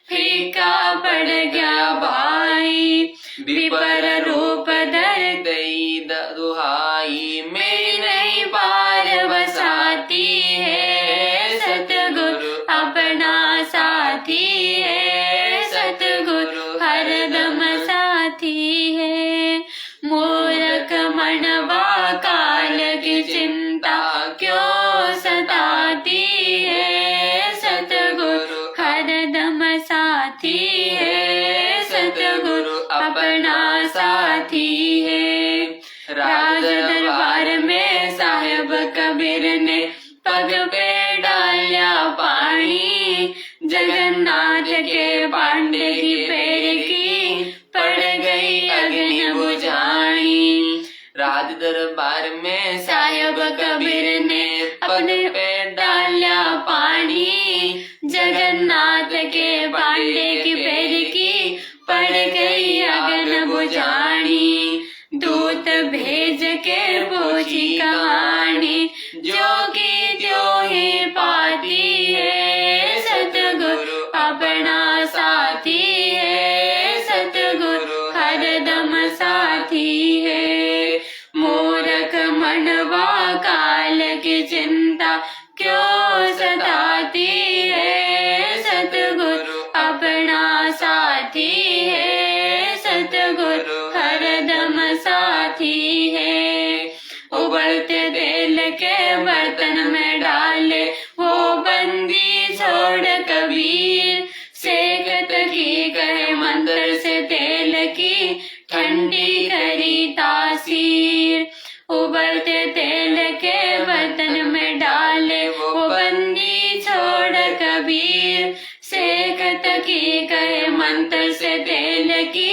फीका पड़ गया भाई। विपर रूप धर दई दुहाई, मेरी नहीं पार बसाती है, सतगुरु अपना साथी है, सतगुरु हरदम साथी है। मूर्ख मनवा काल की चिंता क्यों सताती है, सतगुरु हरदम साथी है, सतगुरु अपना साथी है। राज दरबार में साहेब कबीर ने पग पे डाला पानी, जगन्नाथ के पांडे की पैर की पड़ गई अग्नि बुझानी। राज दरबार में साहेब कबीर ने अपने पे डाला पानी, जगन्नाथ के पांडे की पैर की पड़ गई अग्नि बुझानी। दूत भेज के पूछी कहानी, जो की जो ही पाती है, सतगुरु अपना साथी है, सतगुरु हरदम साथी है। मूर्ख मनवा काल की चिंता क्यों सताती है, सतगुरु अपना साथी है, सतगुरु हरदम साथी है। उबलते तेल के बर्तन में डाले वो बंदी छोड़ कबीर, सेकत की कहे मंत्र से तेल की ठंडी करी तासीर। उबलते तेल के बर्तन में डाले वो बंदी छोड़ कबीर, सेकत की कहे मंत्र से तेल की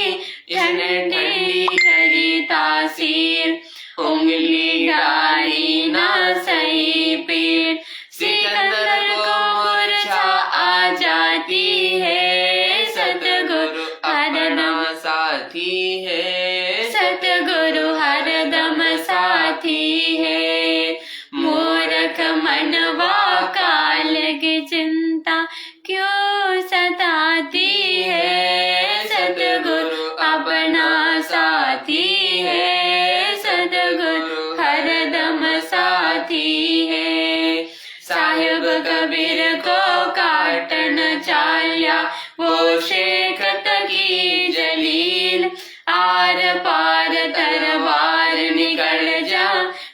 ठंडी करी तासीर। उंगली गाड़ी ना सही पीर, सिकंदर को मूर्छा आ जाती है, सतगुरु हरदम साथी है, सतगुरु हरदम साथी है। मूर्ख मनवा काल की चिंता क्यों सताती है, सतगुरु अपना साथी है, सतगुरु हरदम साथी है। साहेब कबीर को काटन चाल्या, वो शेखत की जलील, आर पार तरवार निकल जा,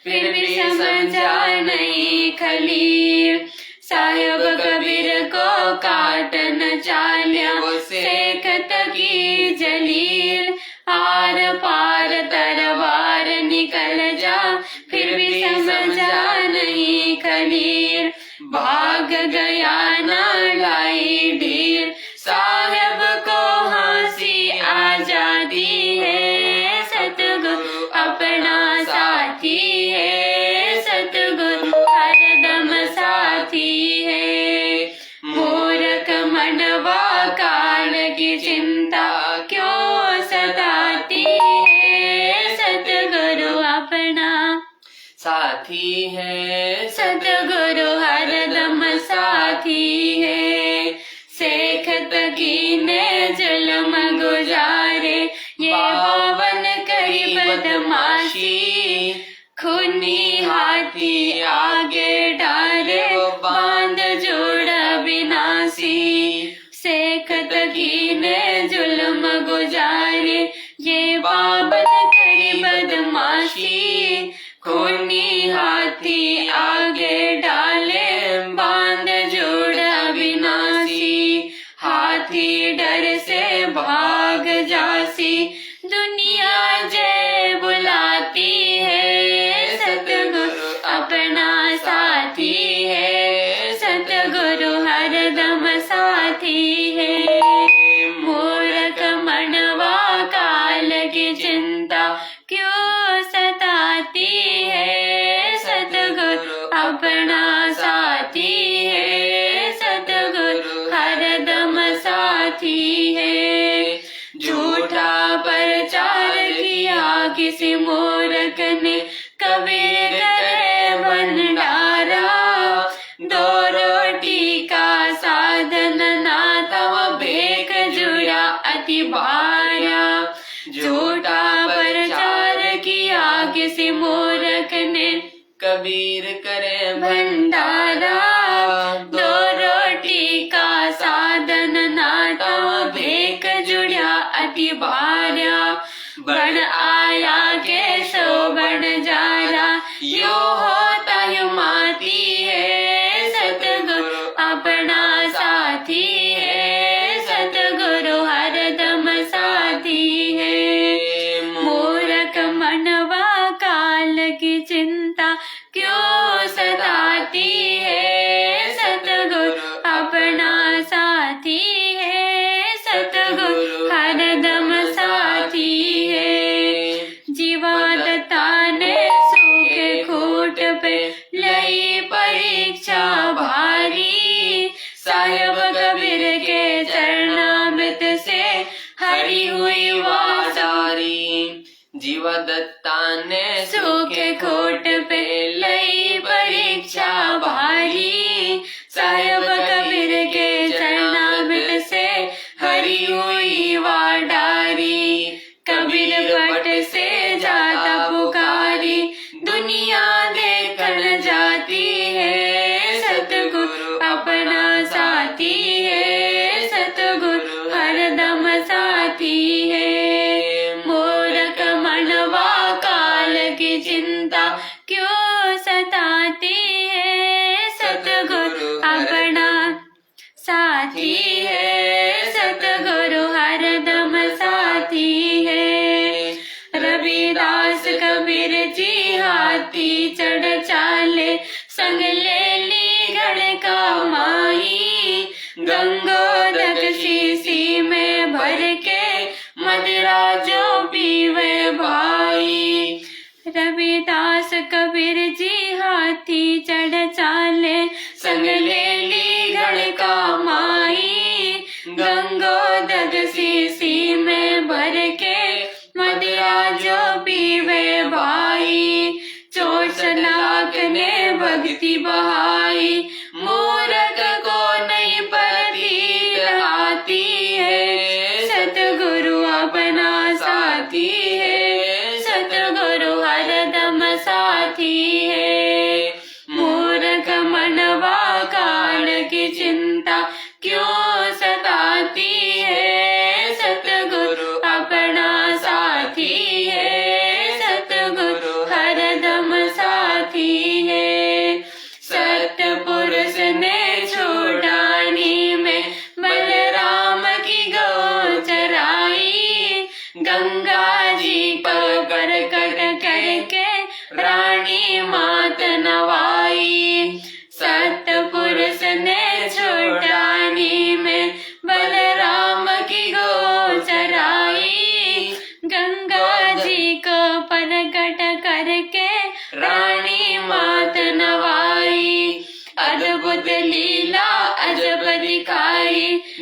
फिर भी समझा नहीं खलील। साहेब कबीर को काटन चाल्या, वो शेखत की जलील, आर पार तरवार निकल जा, फिर भी समझा नहीं खलील। भाग गया न लाई ढील, साहेब को हंसी आ जाती है, सतगुरु अपना साथी है, सतगुरु हरदम साथी है। मूर्ख मनवा काल की चिंता क्यों सताती है, सतगुरु अपना साथी है, सतगुरु हरदम साथी है। शेख तकी ने जुल्म गुजारे, ये बावन करी बदमाशी, खूनी हाथी आगे डाले, बांध जोड़ा विनाशी। शेख तकी ने जुल्म गुजारे, ये बावन करी बदमाशी, खूनी हाथी आगे डाले, बांध जोड़ा विनाशी। हाथी डर से भाग जासी, दुनिया जय बुलाती है, सतगुरु अपना साथी है, सतगुरु हरदम साथी है। मूर्ख मनवा काल की चिंता क्यों सताती है, सतगुरु अपना साथी है, सतगुरु हरदम साथी है। झूठा प्रचार किया किसी मूर्ख ने, कबीर करे भंडारा, दो रोटी का साधन ना तब भेक जुड़ा अति भारा। झूठा प्रचार किया किसी मूर्ख ने, कबीर करे भंडारा, दो रोटी का साधन ना तब भेक जुड़ा अति भारा। बन आया के सो बन जारा, यो होता यू माती है, सतगुरु अपना साथी है, सतगुरु हरदम साथी है। मूर्ख मनवा काल की चिंता क्यों सताती है, सतगुरु अपना साथी है, सतगुरु हरदम साथी है। जीवादत्ता ने सूखे खूट पे लई परीक्षा भारी, साहेब कबीर के चरणामृत से हरी हुई वासारी। जीवादत्ता ने सूखे खोट पे लई परीक्षा भारी, साहेब कबीर के चरणामृत से हरी हुई वाडारी। कबीर भट्ट से जाता पुकारी, दुनिया देखकर जाती है, सतगुरु अपना साथी है, सतगुरु हरदम साथी है। मूर्ख मनवा काल की चिंता क्यों सताती है, सतगुरु अपना साथी है, सतगुरु हरदम साथी है। रविदास कबीर जी हाथी चढ़ चाले, संग ले ली घड़ का माही, गंगोदक शीशी में भर के मदिरा जो पीवे भाई। रविदास कबीर जी हाथी चढ़ चाले, संग ले ली घड़ का माही, गंगोदक शीशी में भर के मदिरा जो पीवे भाई। 64 लाख ने भक्ति बहाई, मूर्ख को नहीं प्रतीत आती है, सतगुरु अपना साथी है, सतगुरु हरदम साथी है। मूर्ख मनवा काल की चिंता क्यों सताती है, सतगुरु अपना साथी है, सतगुरु हरदम साथी है। सतपुरुष ने छोड़ानी में बलराम की गौ चराई, गंगा जी पर कट करके रानी मात नवाई। सतपुरुष ने छोड़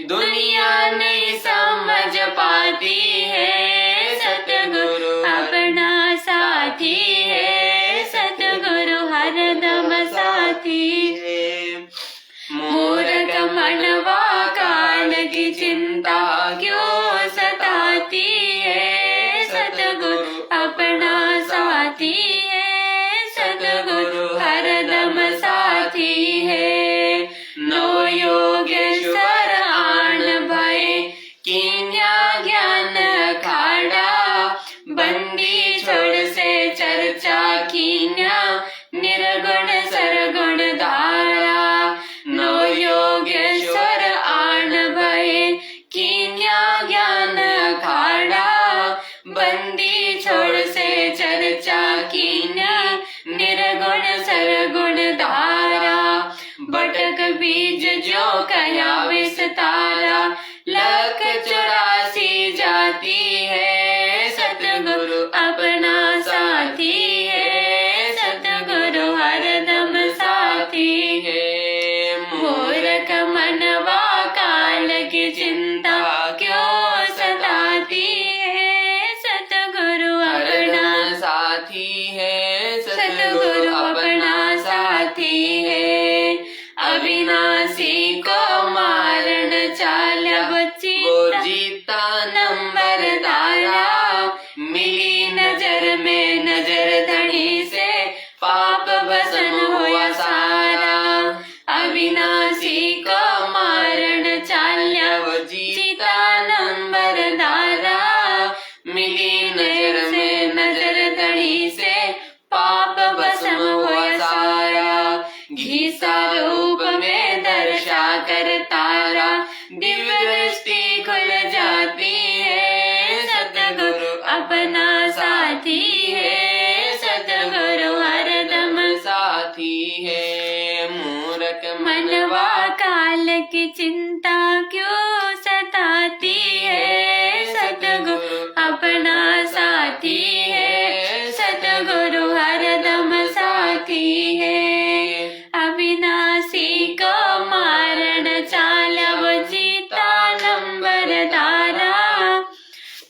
दुनिया नहीं समझ पाती है, सतगुरु अपना साथी है, सतगुरु हरदम साथी है। मूर्ख मनवा काल की चिंता क्यों सताती है, सतगुरु अपना साथी है, सतगुरु हरदम साथी है। नो योगेश्वर आन भय कीन्या ज्ञान खाड़ा, बंदी छोड़ से चर्चा कीन्या निर्गुण सरगुण धारा। नो योगेश्वर आन भय कीन्या ज्ञान खाड़ा, बंदी छोड़ से चर्चा कीन्या निर्गुण सरगुण धारा। बटक बीज जो कया विस्तारा, लख 84 जाती है, सतगुरु अपना साथी है, सतगुरु हरदम साथी है। मूर्ख मनवा काल की चिंता क्यों सताती है, सतगुरु अपना साथी है, सतगुरु अपना साथी है। अविनाशी को मारन चाल्या वो बच्ची जीता नंबर दारा, मिली नजर में नजर धड़ी से पाप भस्म हुआ सारा। अविनाशी को मारन चाल्या वो जीता नंबर दारा, मिली नजर में नजर धड़ी से पाप भस्म हुआ सारा। घीसा रूप में दर्शा कर तारा, दिव्य दृष्टि खुल जाती है, सतगुरु अपना साथी है, सतगुरु हरदम साथी है। मूर्ख मनवा काल की चिंता क्यों सताती है, सतगुरु अपना साथी है, सतगुरु हरदम साथी है। अविनाशी को मारन चाल्या वो जीता नंबर दारा,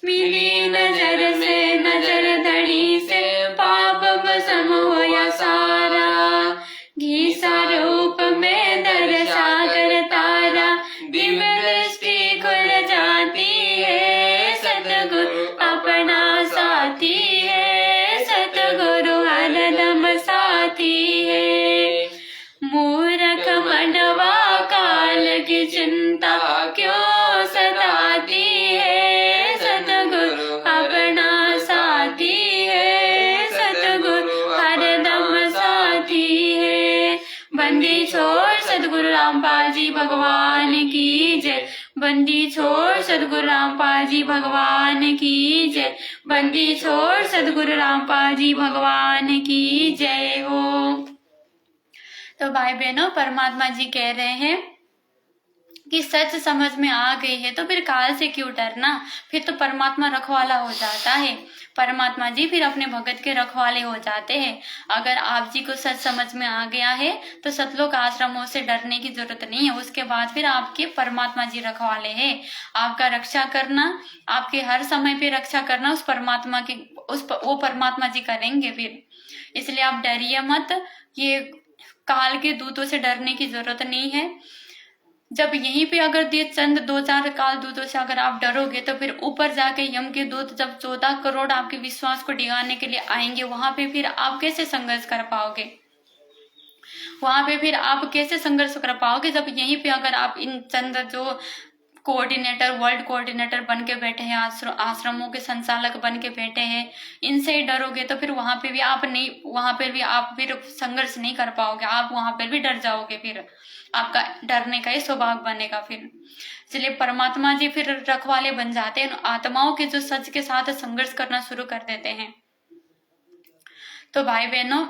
मिली नजर से नजर धड़ी से पाप भस्म होया सारा। घीसा रूप में दर्शा कर तारा, दिव्य दृष्टि खुल जाती है, सतगुरु अपना साथी है, सतगुरु हरदम साथी है। मूर्ख मनवा काल की चिंता क्यों सताती है, सतगुरु अपना साथी है, सतगुरु हरदम साथी है। बंदी छोड़ सतगुरु रामपाल जी भगवान की जय, बंदी छोड़ सतगुरु रामपाल जी भगवान की जय, बंदी छोड़ सतगुरु रामपाल जी भगवान की जय हो। तो भाई बहनों, परमात्मा जी कह रहे हैं कि सच समझ में आ गई है तो फिर काल से क्यों डरना, फिर तो परमात्मा रखवाला हो जाता है। परमात्मा जी फिर अपने भगत के रखवाले हो जाते हैं। अगर आप जी को सच समझ में आ गया है तो सतलोक आश्रमों से डरने की जरूरत नहीं है। उसके बाद फिर आपके परमात्मा जी रखवाले हैं। आपका रक्षा करना, आपके हर समय पे रक्षा करना उस परमात्मा की वो परमात्मा जी करेंगे फिर। इसलिए आप डरिए मत। ये काल के दूतों से डरने की जरूरत नहीं है। जब यहीं पे अगर ये चंद 2-4 काल दूतों से अगर आप डरोगे तो फिर ऊपर जाके यम के दूत जब 14 करोड़ आपके विश्वास को डिगाने के लिए आएंगे, वहां पे फिर आप कैसे संघर्ष कर पाओगे? वहां पे फिर आप कैसे संघर्ष कर पाओगे जब यहीं पे अगर आप इन चंद जो कोऑर्डिनेटर, वर्ल्ड कोऑर्डिनेटर बन के बैठे हैं, आश्रमों के संचालक बन के बैठे हैं, इनसे ही डरोगे तो फिर वहां पे भी आप नहीं, वहां पर भी आप फिर संघर्ष नहीं कर पाओगे। आप वहां पर भी डर जाओगे, फिर आपका डरने का ही स्वभाव बनेगा फिर। इसलिए परमात्मा जी फिर रखवाले बन जाते हैं, आत्माओं के जो सच के साथ संघर्ष करना शुरू कर देते हैं। तो भाई बहनों,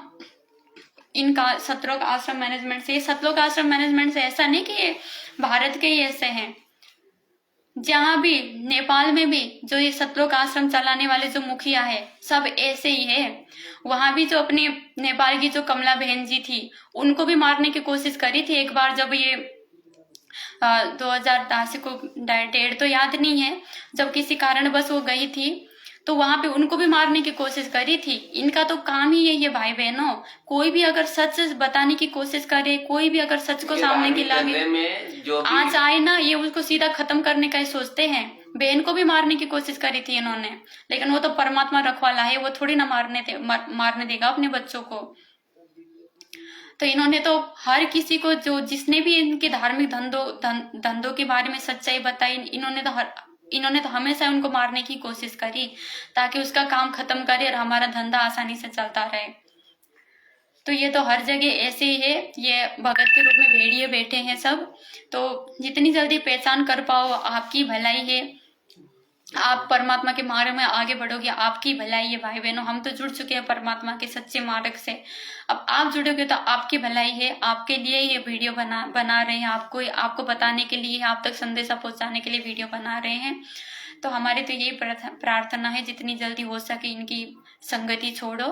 इनका सतलोक आश्रम मैनेजमेंट से, सतलोक आश्रम मैनेजमेंट से ऐसा नहीं कि ये भारत के ही ऐसे हैं, जहां भी नेपाल में भी जो ये सतलोक आश्रम चलाने वाले जो मुखिया है सब ऐसे ही है। वहां भी जो अपने नेपाल की जो कमला बहन जी थी, उनको भी मारने की कोशिश करी थी एक बार, जब ये 2010 को डेट तो याद नहीं है, जब किसी कारण बस वो गई थी तो वहां पे उनको भी मारने की कोशिश करी थी। इनका तो काम ही यही है भाई बहनों, कोई भी अगर सच बताने की कोशिश करे, कोई भी अगर सच को सामने की लागे, में जो भी आज आए ना, ये उसको सीधा खत्म करने का ही सोचते हैं। बहन को भी मारने की कोशिश करी थी इन्होंने, लेकिन वो तो परमात्मा रखवाला है, वो थोड़ी ना मारने देगा अपने बच्चों को। तो इन्होंने तो हर किसी को, जो जिसने भी इनके धार्मिक धंधों के बारे में सच्चाई बताई, इन्होंने तो हमेशा उनको मारने की कोशिश करी ताकि उसका काम खत्म करे और हमारा धंधा आसानी से चलता रहे। तो ये तो हर जगह ऐसे ही है, ये भगत के रूप में भेड़िए बैठे हैं सब। तो जितनी जल्दी पहचान कर पाओ आपकी भलाई है, आप परमात्मा के मार्ग में आगे बढ़ोगे, आपकी भलाई है भाई बहनों। हम तो जुड़ चुके हैं परमात्मा के सच्चे मार्ग से, अब आप जुड़ोगे तो आपकी भलाई है। आपके लिए ये वीडियो बना रहे हैं, आपको बताने के लिए, आप तक संदेशा पहुंचाने के लिए वीडियो बना रहे हैं। तो हमारी तो यही प्रार्थना है, जितनी जल्दी हो सके इनकी संगति छोड़ो।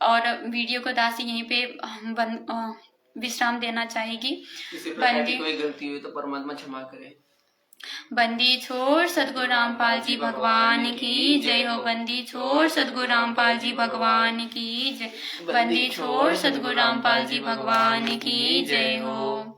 और वीडियो को दासी यहीं पे विश्राम देना चाहेगी। कोई गलती हुई तो परमात्मा क्षमा करे। बंदी छोड़ सदगुरु रामपाल जी भगवान की जय हो। बंदी छोड़ सदगुरु रामपाल जी भगवान की जय। बंदी छोड़ सदगुरु रामपाल जी भगवान की जय हो।